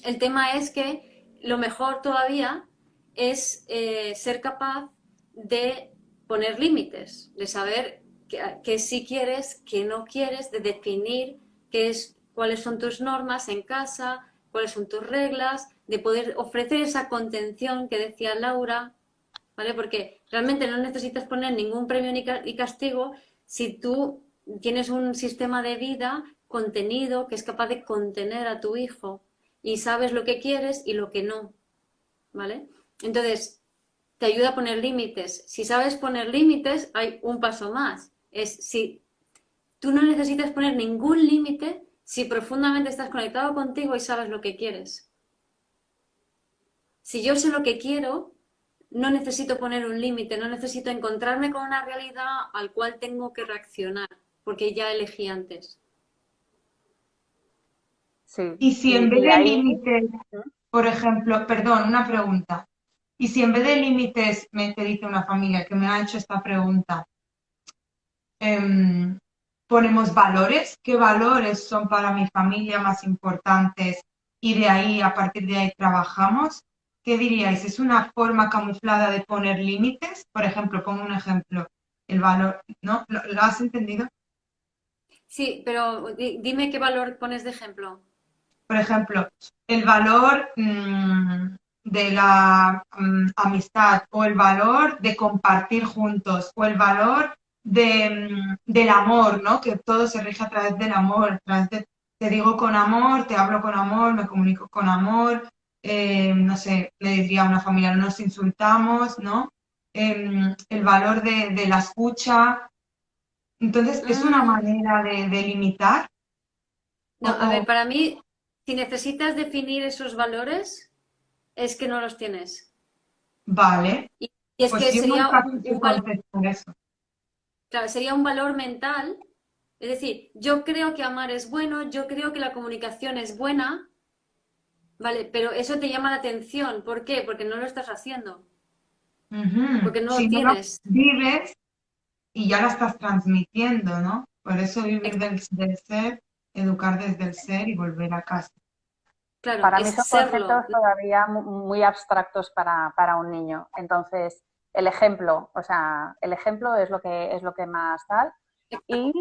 el tema es que lo mejor todavía es ser capaz de poner límites, de saber que sí quieres, que no quieres, de definir cuáles son tus normas en casa, cuáles son tus reglas, de poder ofrecer esa contención que decía Laura, ¿vale? Porque realmente no necesitas poner ningún premio ni castigo si tú tienes un sistema de vida contenido que es capaz de contener a tu hijo y sabes lo que quieres y lo que no, ¿vale? Entonces, te ayuda a poner límites. Si sabes poner límites, hay un paso más. Es si tú no necesitas poner ningún límite si profundamente estás conectado contigo y sabes lo que quieres. Si yo sé lo que quiero, no necesito poner un límite, no necesito encontrarme con una realidad al cual tengo que reaccionar, porque ya elegí antes. Sí, Y si en vez y de ahí, límites, por ejemplo, perdón, una pregunta. Y si en vez de límites me te dice una familia que me ha hecho esta pregunta, ponemos valores, ¿qué valores son para mi familia más importantes? Y de ahí, a partir de ahí, trabajamos. ¿Qué diríais? ¿Es una forma camuflada de poner límites? Por ejemplo, pongo un ejemplo, el valor, ¿no? ¿Lo has entendido? Sí, pero dime qué valor pones de ejemplo. Por ejemplo, el valor de la amistad o el valor de compartir juntos o el valor del amor, ¿no? Que todo se rige a través del amor, a través de, te digo con amor, te hablo con amor, me comunico con amor, no sé, le diría a una familia, no nos insultamos, ¿no? El valor de la escucha. Entonces, ¿es una Mm, manera de limitar? no, a ver, O, para mí, si necesitas definir esos valores, es que no los tienes. vale. Y es Pues que yo sería nunca quise contestar eso. claro, sería un valor mental. Es decir, yo creo que amar es bueno, yo creo que la comunicación es buena, ¿vale? Pero eso te llama la atención. ¿Por qué? Porque no lo estás haciendo, Ujú. porque no lo Si no lo tienes. vives y ya la estás transmitiendo, ¿no? Por eso vivir del ser. educar desde el ser y volver a casa. Claro, Para mí es son serlo. conceptos todavía muy abstractos para un niño. Entonces, el ejemplo, o sea, el ejemplo es lo que más tal. Y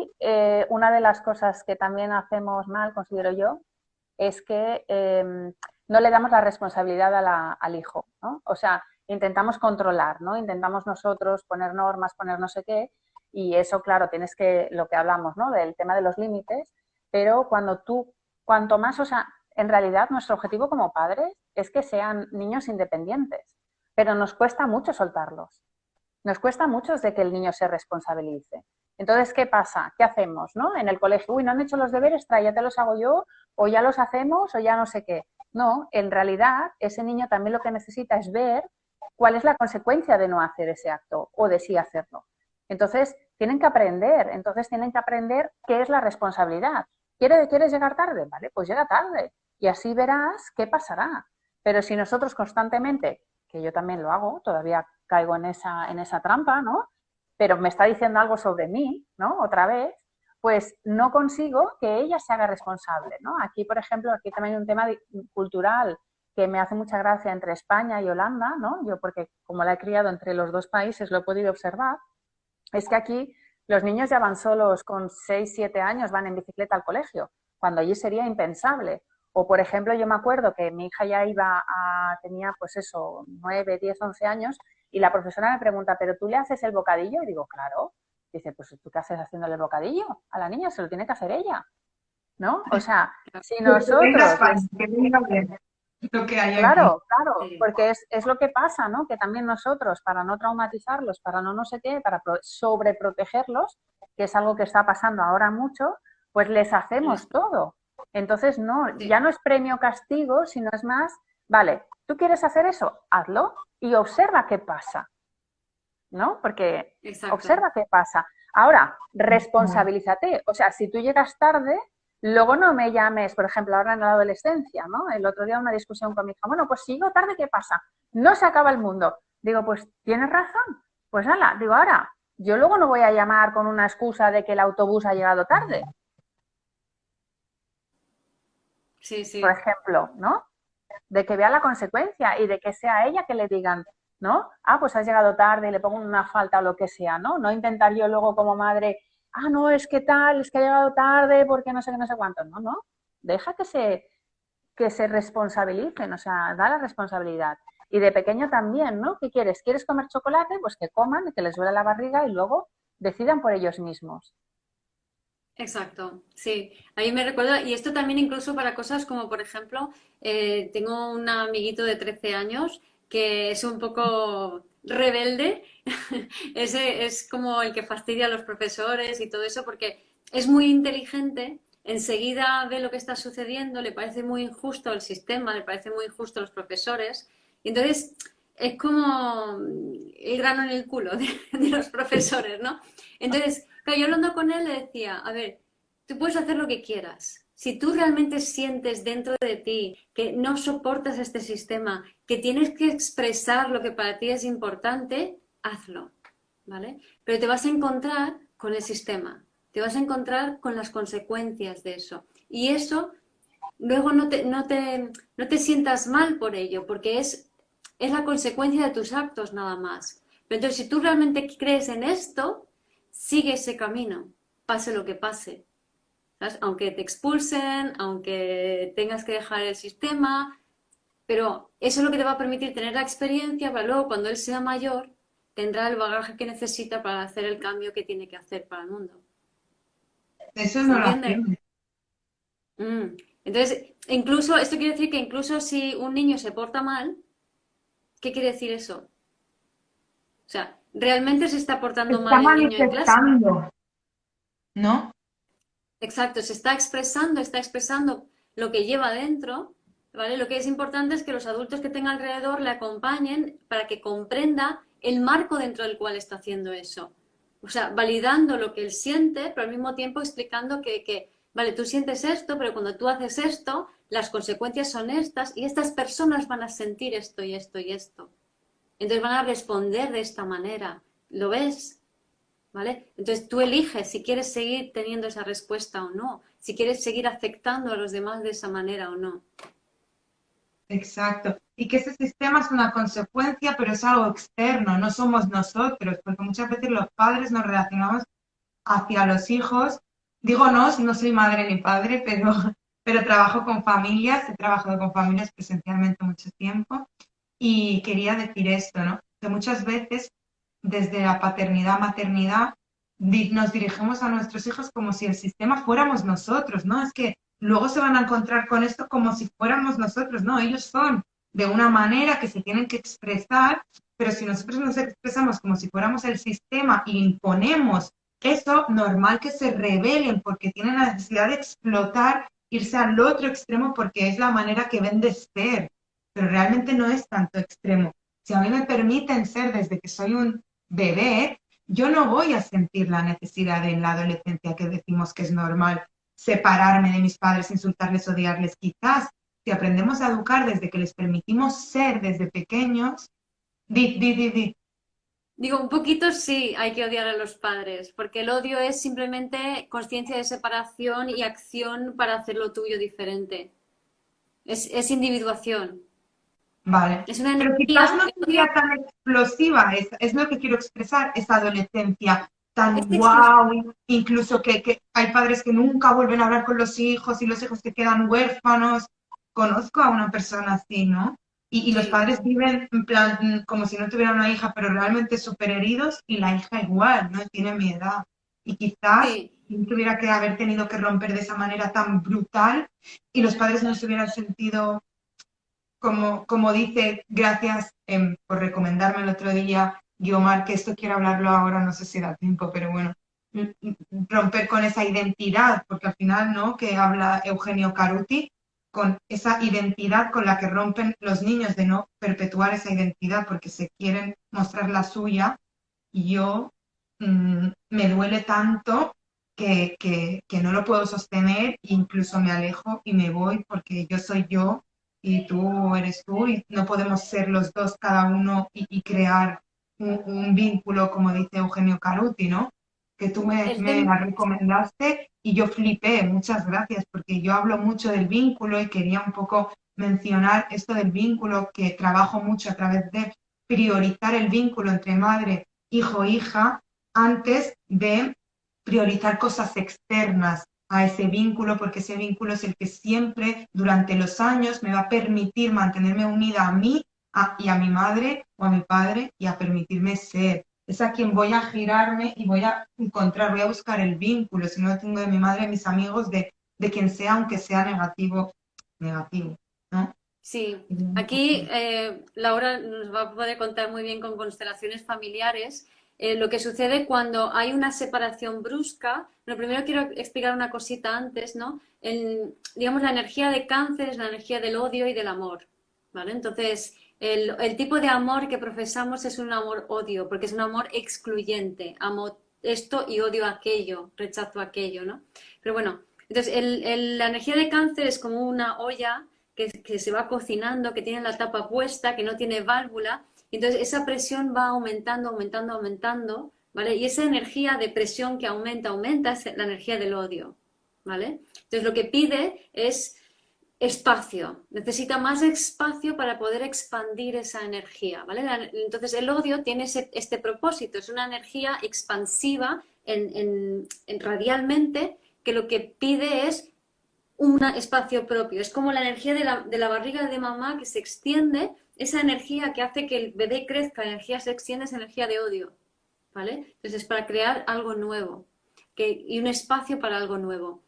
una de las cosas que también hacemos mal, considero yo, es que no le damos la responsabilidad al hijo, ¿no? O sea, intentamos controlar, ¿no? Intentamos nosotros poner normas, poner no sé qué, y eso, claro, tienes que, lo que hablamos, ¿no? Del tema de los límites, pero cuanto más, o sea, en realidad nuestro objetivo como padres es que sean niños independientes, pero nos cuesta mucho soltarlos. Nos cuesta mucho de que el niño se responsabilice. Entonces, ¿qué pasa? ¿Qué hacemos? ¿No? En el colegio, uy, no han hecho los deberes, trae, ya te los hago yo, o ya los hacemos, o ya no sé qué. No, en realidad, ese niño también lo que necesita es ver cuál es la consecuencia de no hacer ese acto o de sí hacerlo. Entonces tienen que aprender qué es la responsabilidad. ¿Quieres llegar tarde? Vale, pues llega tarde. Y así verás qué pasará. Pero si nosotros constantemente, que yo también lo hago, todavía caigo en esa trampa, ¿no? Pero me está diciendo algo sobre mí, ¿no? Otra vez, pues no consigo que ella se haga responsable, ¿no? Aquí, por ejemplo, aquí también hay un tema cultural que me hace mucha gracia entre España y Holanda, ¿no? Yo porque como la he criado entre los dos países lo he podido observar, es que aquí los niños ya van solos con 6 7 años, van en bicicleta al colegio, cuando allí sería impensable. O, por ejemplo, yo me acuerdo que mi hija ya tenía pues eso, 9 10 11 años, y la profesora me pregunta, ¿pero tú le haces el bocadillo? Y digo, claro. Dice, pues ¿tú qué haces haciéndole el bocadillo? A la niña se lo tiene que hacer ella, ¿no? O sea, si Que venga nosotros España, que venga bien lo que hay aquí. claro, claro, Sí. porque es lo que pasa, ¿no? Que también nosotros, para no traumatizarlos, para no sé qué, para sobreprotegerlos, que es algo que está pasando ahora mucho, pues les hacemos todo. Entonces, no, Sí, ya no es premio castigo, sino es más, vale, ¿tú quieres hacer eso? Hazlo y observa qué pasa, ¿no? Porque exacto. observa qué pasa. Ahora, responsabilízate. O sea, si tú llegas tarde, luego no me llames, por ejemplo, ahora en la adolescencia, ¿no? El otro día una discusión con mi hija, bueno, pues si llego tarde, ¿qué pasa? No se acaba el mundo. Digo, pues tienes razón. Pues nada, digo, ahora, yo luego no voy a llamar con una excusa de que el autobús ha llegado tarde, Sí, por sí. ejemplo, ¿no? De que vea la consecuencia y de que sea ella que le digan, ¿no? Ah, pues has llegado tarde y le pongo una falta o lo que sea, ¿no? No intentar yo luego como madre, ah, no, es que tal, es que ha llegado tarde porque no sé qué, no sé cuánto. No, no. Deja que se responsabilicen, o sea, da la responsabilidad. Y de pequeño también, ¿no? ¿Qué quieres? ¿Quieres comer chocolate? Pues que coman, que les duele la barriga y luego decidan por ellos mismos. Exacto, sí. Ahí me recuerda, y esto también incluso para cosas como, por ejemplo, tengo un amiguito de 13 años que es un poco rebelde. Ese es como el que fastidia a los profesores y todo eso porque es muy inteligente, enseguida ve lo que está sucediendo, le parece muy injusto el sistema, le parece muy injusto los profesores, y entonces es como el grano en el culo de los profesores, ¿no? Entonces, claro, yo hablando con él le decía, a ver, tú puedes hacer lo que quieras. Si tú realmente sientes dentro de ti que no soportas este sistema, que tienes que expresar lo que para ti es importante, hazlo, ¿vale? Pero te vas a encontrar con el sistema, te vas a encontrar con las consecuencias de eso. Y eso, luego no te sientas mal por ello, porque es la consecuencia de tus actos nada más. Pero entonces, si tú realmente crees en esto, sigue ese camino, pase lo que pase. ¿Sabes? Aunque te expulsen, aunque tengas que dejar el sistema, pero eso es lo que te va a permitir tener la experiencia para luego, cuando él sea mayor, tendrá el bagaje que necesita para hacer el cambio que tiene que hacer para el mundo. Eso ¿Se no lo entiende? hacemos. Entonces, incluso, esto quiere decir que incluso si un niño se porta mal, ¿qué quiere decir eso? O sea, ¿realmente se está Se portando está mal el niño en clase? manifestando, ¿no? Exacto, se está expresando lo que lleva dentro, ¿vale? Lo que es importante es que los adultos que tenga alrededor le acompañen para que comprenda el marco dentro del cual está haciendo eso. O sea, validando lo que él siente, pero al mismo tiempo explicando vale, tú sientes esto, pero cuando tú haces esto, las consecuencias son estas y estas personas van a sentir esto y esto y esto. Entonces van a responder de esta manera. ¿Lo ves? ¿Vale? Entonces tú eliges si quieres seguir teniendo esa respuesta o no. si quieres seguir afectando a los demás de esa manera o no. Exacto. Y que ese sistema es una consecuencia, pero es algo externo, no somos nosotros, porque muchas veces los padres nos relacionamos hacia los hijos. Digo no soy madre ni padre, pero trabajo con familias, he trabajado con familias presencialmente mucho tiempo y quería decir esto, ¿no? Que muchas veces desde la paternidad, maternidad, nos dirigimos a nuestros hijos como si el sistema fuéramos nosotros, ¿no? Es que luego se van a encontrar con esto como si fuéramos nosotros, ¿no? Ellos son de una manera que se tienen que expresar, pero si nosotros nos expresamos como si fuéramos el sistema e imponemos eso, normal que se rebelen porque tienen la necesidad de explotar, irse al otro extremo porque es la manera que ven de ser, pero realmente no es tanto extremo. Si a mí me permiten ser desde que soy un bebé, yo no voy a sentir la necesidad en la adolescencia que decimos que es normal separarme de mis padres, insultarles, odiarles. Quizás si aprendemos a educar desde que les permitimos ser desde pequeños, di. Digo, un poquito sí hay que odiar a los padres, porque el odio es simplemente conciencia de separación y acción para hacer lo tuyo diferente. Es individuación. Vale. Es una Pero quizás energía. no sería tan explosiva, es lo que quiero expresar, esa adolescencia Es tan explosiva. guau, incluso que hay padres que nunca vuelven a hablar con los hijos y los hijos se quedan huérfanos. Conozco a una persona así, ¿no? Y los Sí, padres viven en plan como si no tuvieran una hija, pero realmente súper heridos y la hija igual, ¿no? Tiene mi edad. Y quizás sí. tuviera que haber tenido que romper de esa manera tan brutal y los padres no se hubieran sentido como dice, gracias por recomendarme el otro día, Guiomar, que esto quiero hablarlo ahora, no sé si da tiempo, pero bueno, romper con esa identidad, porque al final, ¿no? Que habla Eugenio Caruti, con esa identidad con la que rompen los niños de no perpetuar esa identidad porque se quieren mostrar la suya, y yo me duele tanto que no lo puedo sostener, incluso me alejo y me voy porque yo soy yo y tú eres tú y no podemos ser los dos cada uno y crear un vínculo como dice Eugenio Caruti, ¿no? Que tú El me tema, la recomendaste y yo flipé, muchas gracias, porque yo hablo mucho del vínculo y quería un poco mencionar esto del vínculo que trabajo mucho a través de priorizar el vínculo entre madre, hijo, hija, antes de priorizar cosas externas a ese vínculo, porque ese vínculo es el que siempre durante los años me va a permitir mantenerme unida a mí y a mi madre o a mi padre y a permitirme ser. Es a quien voy a girarme y voy a encontrar, voy a buscar el vínculo, si no lo tengo de mi madre, de mis amigos, de quien sea, aunque sea negativo, negativo, ¿no? sí. Aquí Laura nos va a poder contar muy bien con constelaciones familiares lo que sucede cuando hay una separación brusca. Lo primero quiero explicar una cosita antes, ¿no? Digamos, la energía de cáncer es la energía del odio y del amor, ¿vale? Entonces, el tipo de amor que profesamos es un amor-odio, porque es un amor excluyente. Amo esto y odio aquello, rechazo aquello, ¿no? Pero bueno, entonces la energía de cáncer es como una olla que se va cocinando, que tiene la tapa puesta, que no tiene válvula, y entonces esa presión va aumentando, aumentando, aumentando, ¿vale? Y esa energía de presión que aumenta, aumenta, es la energía del odio, ¿vale? Entonces lo que pide es espacio, necesita más espacio para poder expandir esa energía, ¿vale? Entonces el odio tiene este propósito, es una energía expansiva radialmente que lo que pide es un espacio propio. Es como la energía de la barriga de mamá que se extiende, esa energía que hace que el bebé crezca, la energía se extiende, esa energía de odio, ¿vale? Entonces es para crear algo nuevo y un espacio para algo nuevo.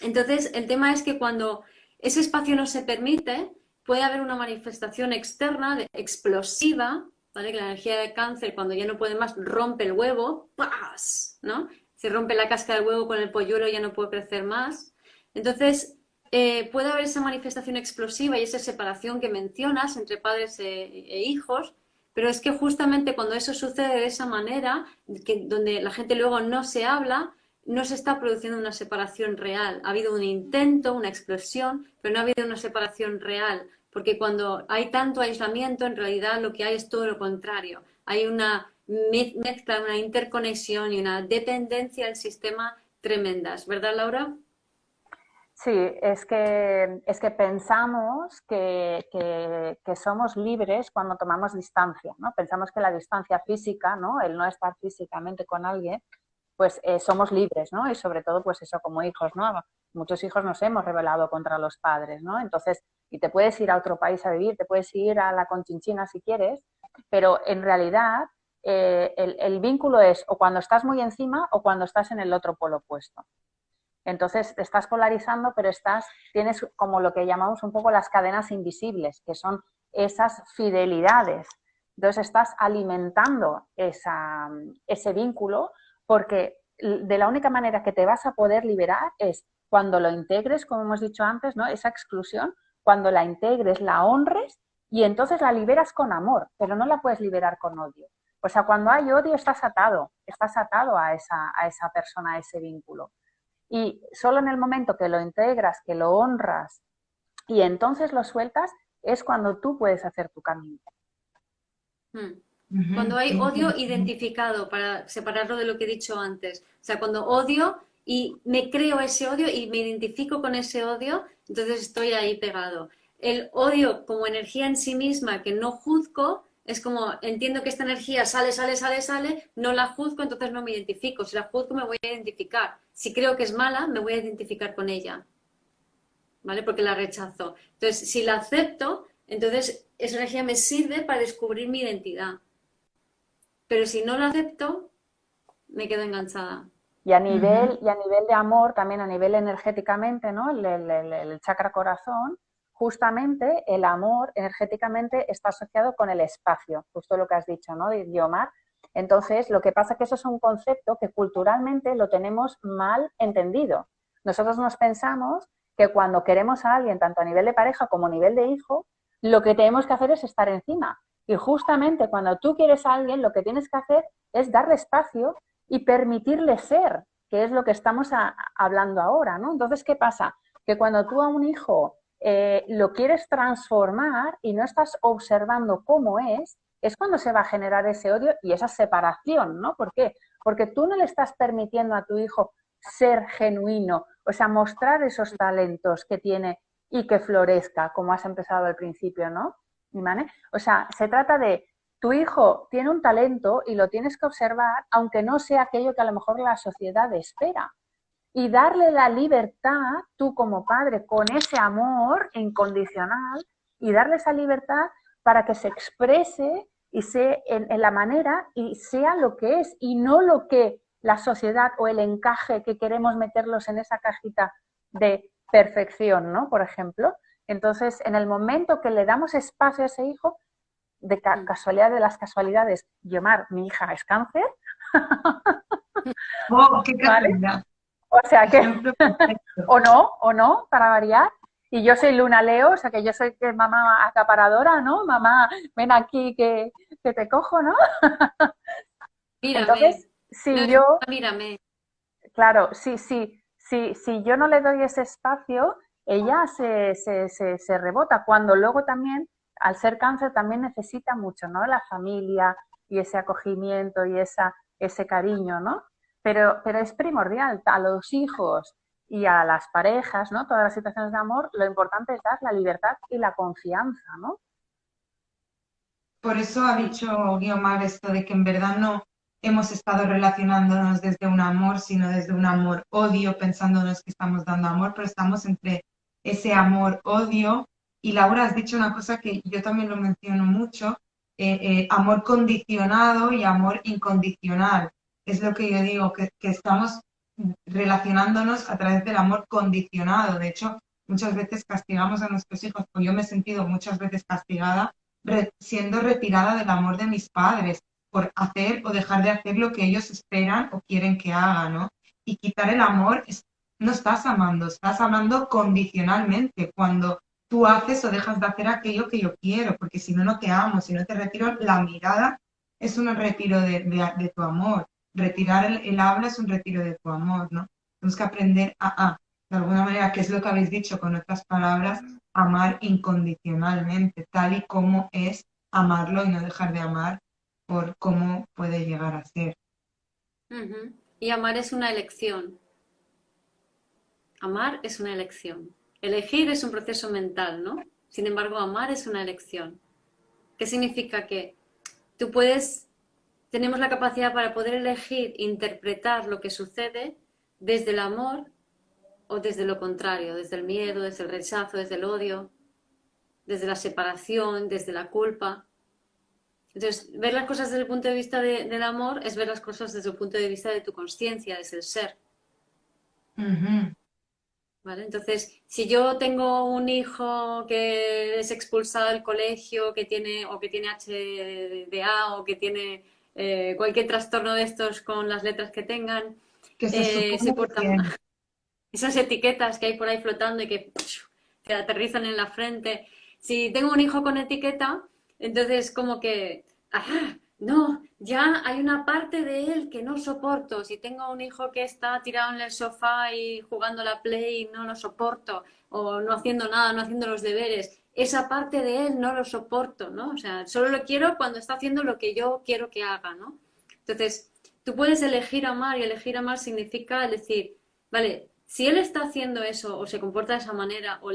Entonces el tema es que cuando ese espacio no se permite, puede haber una manifestación externa explosiva, ¿vale? Que la energía de cáncer, cuando ya no puede más, rompe el huevo, ¡paz! ¿No? Se rompe la cáscara del huevo con el polluelo y ya no puede crecer más. Entonces, puede haber esa manifestación explosiva y esa separación que mencionas entre padres e hijos, pero es que justamente cuando eso sucede de esa manera, donde la gente luego no se habla, no se está produciendo una separación real. Ha habido un intento, una explosión, pero no ha habido una separación real, porque cuando hay tanto aislamiento, en realidad lo que hay es todo lo contrario. Hay una mezcla, una interconexión y una dependencia del sistema tremendas, ¿verdad, Laura? Sí, es que pensamos que somos libres cuando tomamos distancia, ¿no? Pensamos que la distancia física, ¿no? El no estar físicamente con alguien, pues somos libres, ¿no? Y sobre todo, pues eso, como hijos, ¿no? Muchos hijos nos hemos rebelado contra los padres, ¿no? Entonces, y te puedes ir a otro país a vivir, te puedes ir a la Conchinchina si quieres, pero en realidad el vínculo es o cuando estás muy encima o cuando estás en el otro polo opuesto. Entonces te estás polarizando, pero tienes como lo que llamamos un poco las cadenas invisibles, que son esas fidelidades. Entonces estás alimentando ese vínculo porque de la única manera que te vas a poder liberar es cuando lo integres, como hemos dicho antes, ¿no? Esa exclusión, cuando la integres, la honres y entonces la liberas con amor, pero no la puedes liberar con odio. O sea, cuando hay odio estás atado a esa persona, a ese vínculo. Y solo en el momento que lo integras, que lo honras y entonces lo sueltas, es cuando tú puedes hacer tu camino. Cuando Qué hay odio interesante. identificado, para separarlo de lo que he dicho antes. O sea, cuando odio y me creo ese odio y me identifico con ese odio, entonces estoy ahí pegado. El odio como energía en sí misma que no juzgo, es como entiendo que esta energía sale, sale, sale, sale, no la juzgo, entonces no me identifico. Si la juzgo me voy a identificar. Si creo que es mala, me voy a identificar con ella, ¿vale? Porque la rechazo. Entonces, si la acepto, entonces esa energía me sirve para descubrir mi identidad. Pero si no lo acepto, me quedo enganchada. Y a Ujú. nivel, y a nivel de amor, también a nivel energéticamente, ¿no? El chakra corazón, justamente el amor energéticamente está asociado con el espacio, justo lo que has dicho, ¿no? De Guiomar. Entonces, lo que pasa es que eso es un concepto que culturalmente lo tenemos mal entendido. Nosotros nos pensamos que cuando queremos a alguien, tanto a nivel de pareja como a nivel de hijo, lo que tenemos que hacer es estar encima. Y justamente cuando tú quieres a alguien, lo que tienes que hacer es darle espacio y permitirle ser, que es lo que estamos hablando ahora, ¿no? Entonces, ¿qué pasa? Que cuando tú a un hijo lo quieres transformar y no estás observando cómo es cuando se va a generar ese odio y esa separación, ¿no? ¿Por qué? Porque tú no le estás permitiendo a tu hijo ser genuino, o sea, mostrar esos talentos que tiene y que florezca, como has empezado al principio, ¿no? ¿Vale? O sea, se trata de tu hijo tiene un talento y lo tienes que observar, aunque no sea aquello que a lo mejor la sociedad espera. Y darle la libertad, tú como padre, con ese amor incondicional, y darle esa libertad para que se exprese y sea en la manera y sea lo que es, y no lo que la sociedad o el encaje que queremos meterlos en esa cajita de perfección, ¿no? Por ejemplo. Entonces, en el momento que le damos espacio a ese hijo, de casualidad de las casualidades, Guiomar, mi hija es cáncer, Oh, qué ¿vale? casualidad. O sea que, Ejemplo perfecto. o no, para variar. Y yo soy Luna Leo, o sea que yo soy que mamá acaparadora, ¿no? Mamá, ven aquí que te cojo, ¿no? Mírame. Entonces, No, si yo, mírame. claro, si yo no le doy ese espacio, ella se rebota, cuando luego también, al ser cáncer, también necesita mucho, ¿no? La familia y ese acogimiento y ese cariño, ¿no? Pero es primordial a los hijos y a las parejas, ¿no? Todas las situaciones de amor, lo importante es dar la libertad y la confianza, ¿no? Por eso ha dicho Guiomar esto de que en verdad no hemos estado relacionándonos desde un amor, sino desde un amor-odio, pensándonos que estamos dando amor, pero estamos entre ese amor-odio. Y Laura, has dicho una cosa que yo también lo menciono mucho, amor condicionado y amor incondicional. Es lo que yo digo, que estamos relacionándonos a través del amor condicionado. De hecho, muchas veces castigamos a nuestros hijos, o yo me he sentido muchas veces castigada siendo retirada del amor de mis padres por hacer o dejar de hacer lo que ellos esperan o quieren que haga, ¿no? Y quitar el amor, no estás amando condicionalmente cuando tú haces o dejas de hacer aquello que yo quiero, porque si no, no te amo, si no te retiro la mirada, es un retiro de tu amor. Retirar el habla es un retiro de tu amor, ¿no? Tenemos que aprender de alguna manera, que es lo que habéis dicho con otras palabras, amar incondicionalmente, tal y como es amarlo y no dejar de amar por cómo puede llegar a ser. Y amar es una elección. Amar es una elección. Elegir es un proceso mental, ¿no? Sin embargo, amar es una elección. ¿Qué significa? Que tú tenemos la capacidad para poder elegir, interpretar lo que sucede desde el amor o desde lo contrario, desde el miedo, desde el rechazo, desde el odio, desde la separación, desde la culpa. Entonces, ver las cosas desde el punto de vista del amor es ver las cosas desde el punto de vista de tu consciencia, desde el ser. Ujú. ¿Vale? Entonces, si yo tengo un hijo que es expulsado del colegio, que tiene HDA o que tiene cualquier trastorno de estos con las letras que tengan, Que se se supone que porta tiene. mal. Esas etiquetas que hay por ahí flotando y que aterrizan en la frente. Si tengo un hijo con etiqueta, entonces como que, no, ya hay una parte de él que no soporto. Si tengo un hijo que está tirado en el sofá y jugando a la Play, no lo soporto. O no haciendo nada, no haciendo los deberes. Esa parte de él no lo soporto, ¿no? O sea, solo lo quiero cuando está haciendo lo que yo quiero que haga, ¿no? Entonces, tú puedes elegir amar y elegir amar significa decir, vale, si él está haciendo eso o se comporta de esa manera o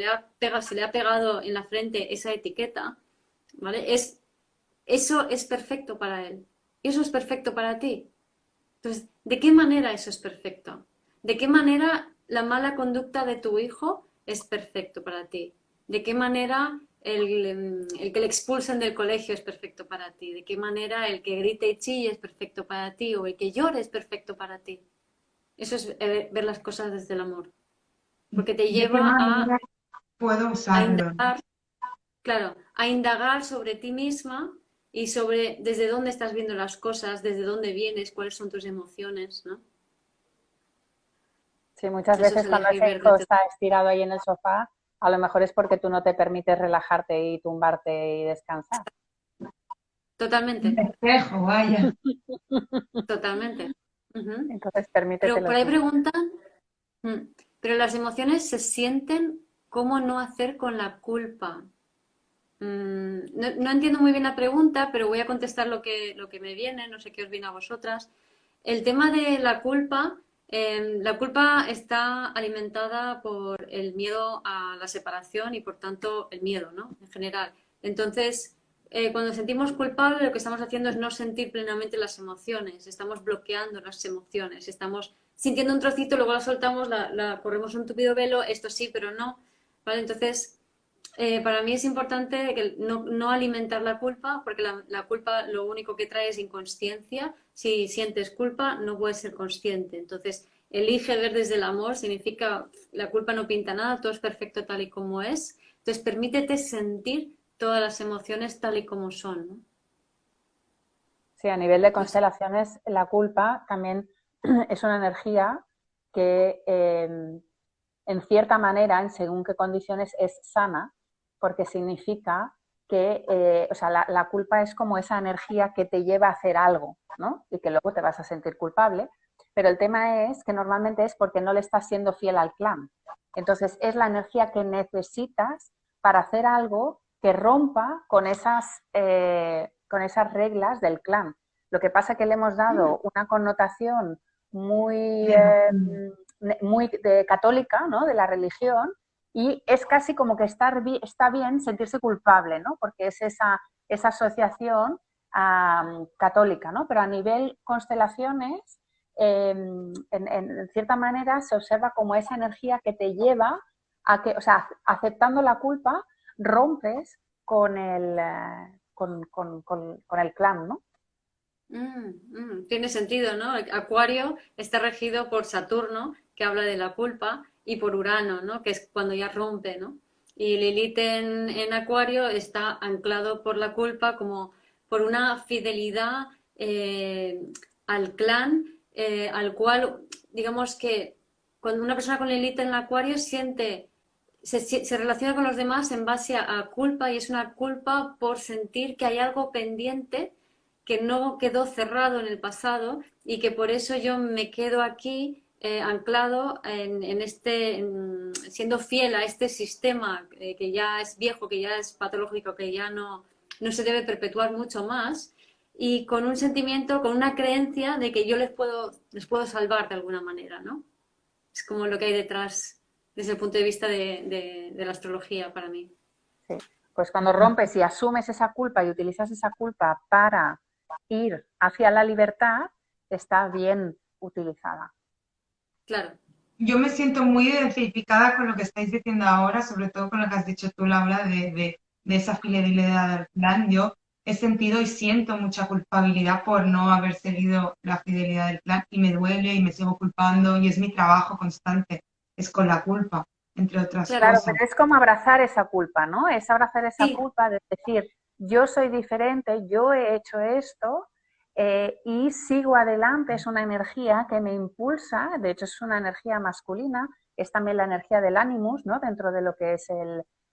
se le ha pegado en la frente esa etiqueta, ¿vale? Eso es perfecto para él. Eso es perfecto para ti. Entonces, ¿de qué manera eso es perfecto? ¿De qué manera la mala conducta de tu hijo es perfecto para ti? ¿De qué manera el que le expulsen del colegio es perfecto para ti? ¿De qué manera el que grite y chille es perfecto para ti? ¿O el que llore es perfecto para ti? Eso es ver las cosas desde el amor, porque te ¿De qué lleva manera puedo a usarlo? indagar, claro, a indagar sobre ti misma y sobre desde dónde estás viendo las cosas, desde dónde vienes, cuáles son tus emociones, ¿no? Sí, muchas Eso es veces cuando elegir ese ver hijo desde... está estirado ahí en el sofá, a lo mejor es porque tú no te permites relajarte y tumbarte y descansar. Un Totalmente, espejo, vaya. totalmente. Ujú. Entonces, Pero permítetelo por ahí tú. preguntan, pero las emociones se sienten, ¿cómo no hacer con la culpa? No entiendo muy bien la pregunta, pero voy a contestar lo que me viene, no sé qué os viene a vosotras. El tema de la culpa está alimentada por el miedo a la separación y por tanto el miedo, ¿no? En general. Entonces, cuando sentimos culpable, lo que estamos haciendo es no sentir plenamente las emociones, estamos bloqueando las emociones, estamos sintiendo un trocito, luego la soltamos, la corremos un tupido velo, esto sí, pero no, ¿vale? Entonces, para mí es importante que no alimentar la culpa, porque la culpa lo único que trae es inconsciencia. Si sientes culpa, no puedes ser consciente. Entonces, elige ver desde el amor, significa la culpa no pinta nada, todo es perfecto tal y como es. Entonces, permítete sentir todas las emociones tal y como son, ¿no? Sí, a nivel de Eso. constelaciones, la culpa también es una energía que en cierta manera, en según qué condiciones, es sana, porque significa que, o sea, la culpa es como esa energía que te lleva a hacer algo, ¿no? Y que luego te vas a sentir culpable. Pero el tema es que normalmente es porque no le estás siendo fiel al clan. Entonces, es la energía que necesitas para hacer algo que rompa con esas reglas del clan. Lo que pasa es que le hemos dado una connotación muy, Negativa. muy católica, ¿no? De la religión, y es casi como que está bien sentirse culpable, ¿no? Porque es esa asociación católica, ¿no? Pero a nivel constelaciones, en cierta manera se observa como esa energía que te lleva a que, o sea, aceptando la culpa, rompes con con el clan, ¿no? Tiene sentido, ¿no? Acuario está regido por Saturno, que habla de la culpa, y por Urano, ¿no? Que es cuando ya rompe, ¿no? Y Lilith en Acuario está anclado por la culpa como por una fidelidad al clan, al cual, digamos que cuando una persona con Lilith en Acuario se relaciona con los demás en base a culpa, y es una culpa por sentir que hay algo pendiente que no quedó cerrado en el pasado y que por eso yo me quedo aquí anclado siendo fiel a este sistema que ya es viejo, que ya es patológico, que ya no se debe perpetuar mucho más, y con un sentimiento, con una creencia de que yo les puedo salvar de alguna manera, ¿no? Es como lo que hay detrás desde el punto de vista de la astrología para mí. Sí. Pues cuando rompes y asumes esa culpa y utilizas esa culpa para ir hacia la libertad, está bien utilizada. Claro. Yo me siento muy identificada con lo que estáis diciendo ahora, sobre todo con lo que has dicho tú, Laura, de esa fidelidad al plan. Yo he sentido y siento mucha culpabilidad por no haber seguido la fidelidad del plan y me duele y me sigo culpando y es mi trabajo constante, es con la culpa, entre otras Claro. Claro, cosas. pero es como abrazar esa culpa, ¿no? Es abrazar esa Sí, culpa de decir, yo soy diferente, yo he hecho esto y sigo adelante. Es una energía que me impulsa, de hecho es una energía masculina, es también la energía del animus, ¿no? Dentro de lo que es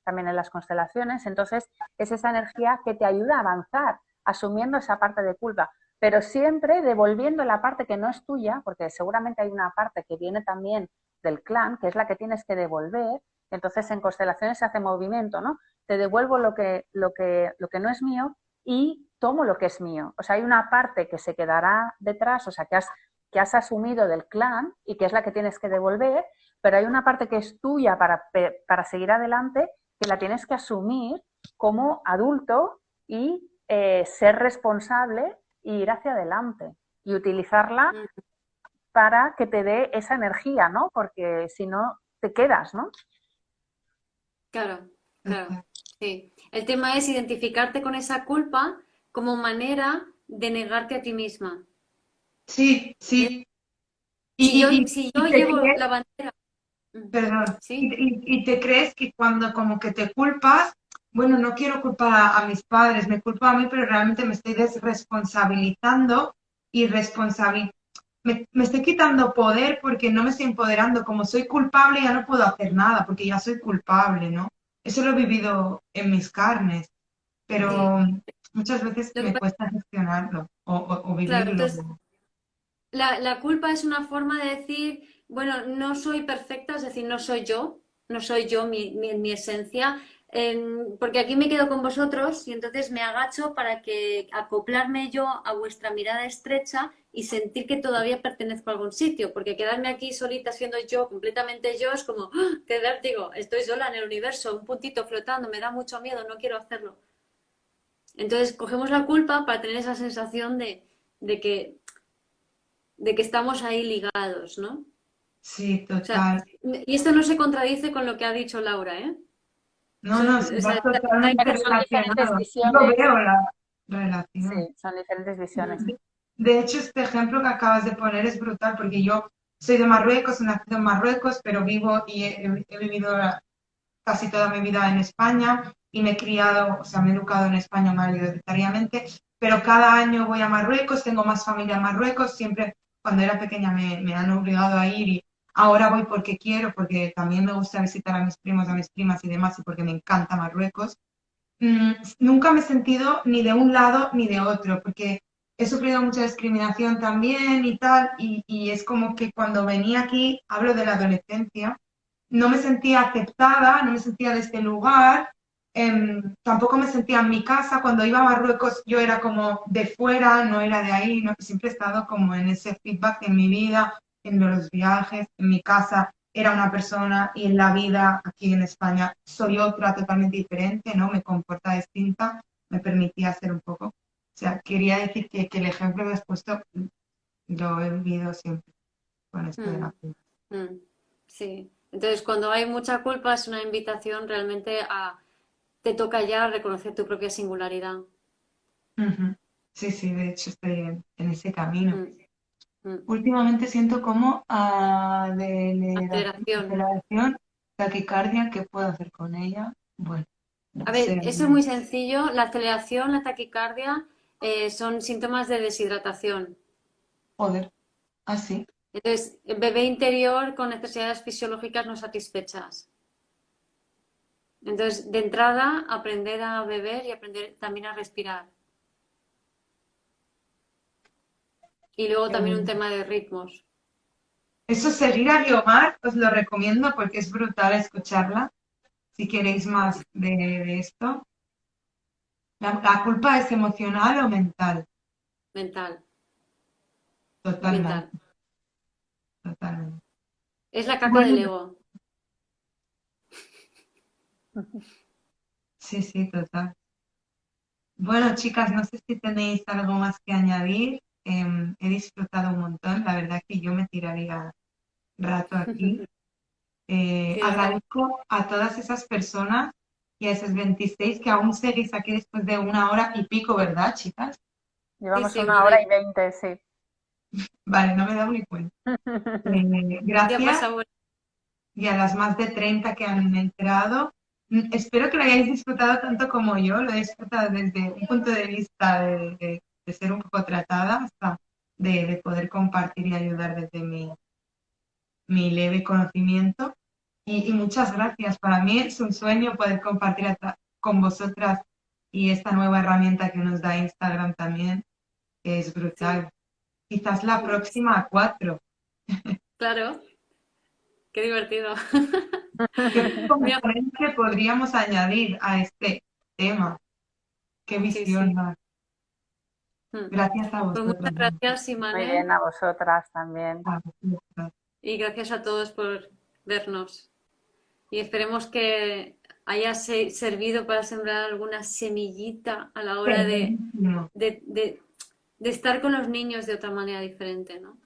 también en las constelaciones. Entonces, es esa energía que te ayuda a avanzar, asumiendo esa parte de culpa, pero siempre devolviendo la parte que no es tuya, porque seguramente hay una parte que viene también del clan, que es la que tienes que devolver. Entonces, en constelaciones se hace movimiento, ¿no? Te devuelvo lo que no es mío y tomo lo que es mío. O sea, hay una parte que se quedará detrás, o sea, que has asumido del clan y que es la que tienes que devolver, pero hay una parte que es tuya para seguir adelante que la tienes que asumir como adulto y ser responsable e ir hacia adelante y utilizarla para que te dé esa energía, ¿no? Porque si no, te quedas, ¿no? claro, claro. Sí. El tema es identificarte con esa culpa como manera de negarte a ti misma. Sí, ¿Eh? sí. Si yo, Y, y, si yo y te llevo crees, la bandera, perdón, ¿sí? y te crees que cuando como que te culpas, bueno, no quiero culpar a mis padres, me culpo a mí, pero realmente me estoy desresponsabilizando y me estoy quitando poder porque no me estoy empoderando. Como soy culpable ya no puedo hacer nada porque ya soy culpable, ¿no? Eso lo he vivido en mis carnes, Sí. pero muchas veces Lo que me pasa- cuesta gestionarlo o claro, vivirlo. entonces la culpa es una forma de decir, bueno, no soy perfecta, es decir, no soy yo, no soy yo mi esencia, porque aquí me quedo con vosotros y entonces me agacho para que acoplarme yo a vuestra mirada estrecha y sentir que todavía pertenezco a algún sitio, porque quedarme aquí solita siendo yo, completamente yo, es como, ¡ah! Qué vértigo, estoy sola en el universo, un puntito flotando, me da mucho miedo, no quiero hacerlo. Entonces cogemos la culpa para tener esa sensación de que estamos ahí ligados, ¿no? Sí, O sea, total. y esto no se contradice con lo que ha dicho Laura, ¿eh? No, no, sí, O sea, va totalmente Pero son diferentes relacionado. Yo visiones. veo la Sí, relación. son diferentes visiones. De hecho, este ejemplo que acabas de poner es brutal porque yo soy de Marruecos, he nacido en Marruecos, pero vivo y he vivido casi toda mi vida en España y me he criado, o sea, me he educado en España mayoritariamente, pero cada año voy a Marruecos, tengo más familia en Marruecos, siempre cuando era pequeña me han obligado a ir y ahora voy porque quiero, porque también me gusta visitar a mis primos, a mis primas y demás y porque me encanta Marruecos. Nunca me he sentido ni de un lado ni de otro, porque he sufrido mucha discriminación también y tal, y es como que cuando venía aquí, hablo de la adolescencia, no me sentía aceptada, no me sentía de este lugar, tampoco me sentía en mi casa. Cuando iba a Marruecos yo era como de fuera, no era de ahí, ¿no? Siempre he estado como en ese feedback en mi vida, en los viajes, en mi casa era una persona y en la vida aquí en España soy otra totalmente diferente, ¿no? Me comporta distinta, me permitía hacer un poco. O sea, quería decir que el ejemplo que has puesto lo he vivido siempre con esto de la Mm, culpa. mm, sí. Entonces, cuando hay mucha culpa, es una invitación realmente te toca ya reconocer tu propia singularidad. Ujú. Sí, sí, de hecho estoy en ese camino. Mm, mm. Últimamente siento como aceleración, Aceleración. aceleración, taquicardia, ¿qué puedo hacer con ella? Bueno, A no ver, sé. eso es muy sencillo. La aceleración, la taquicardia, son síntomas de deshidratación. Joder, así. Entonces, el bebé interior con necesidades fisiológicas no satisfechas. Entonces, de entrada, aprender a beber y aprender también a respirar. Y luego también un tema de ritmos. Eso, seguir a Guiomar, os lo recomiendo porque es brutal escucharla. Si queréis más de esto. La culpa es emocional o mental. Mental, Totalmente, mental. totalmente. Es la caca del Bueno, ego. Sí, sí, total. Bueno, chicas, no sé si tenéis algo más que añadir. He disfrutado un montón. La verdad que yo me tiraría rato aquí. Sí, está Agradezco a todas esas personas y a esos 26 que aún seguís aquí después de 1 hora y pico, ¿verdad, chicas? sí, Llevamos sí, una hora y 20, sí. Vale, no me he dado ni cuenta. ya Gracias pasa. y a las más de 30 que han entrado. Espero que lo hayáis disfrutado tanto como yo. Lo he disfrutado desde un punto de vista de ser un poco tratada hasta de poder compartir y ayudar desde mi leve conocimiento. Y muchas gracias. Para mí es un sueño poder compartir con vosotras y esta nueva herramienta que nos da Instagram también, que es Sí, brutal. Quizás la próxima a 4. claro, qué divertido. ¿Qué Mira, componente podríamos añadir a este tema? Qué sí, visión sí. más. Mm. Gracias a Pues muchas vosotros. gracias, Muy Imane, bien, a vosotras también. A vosotras. y gracias a todos por vernos. Y esperemos que haya servido para sembrar alguna semillita a la hora Segurísimo. de, de estar con los niños de otra manera diferente, ¿no?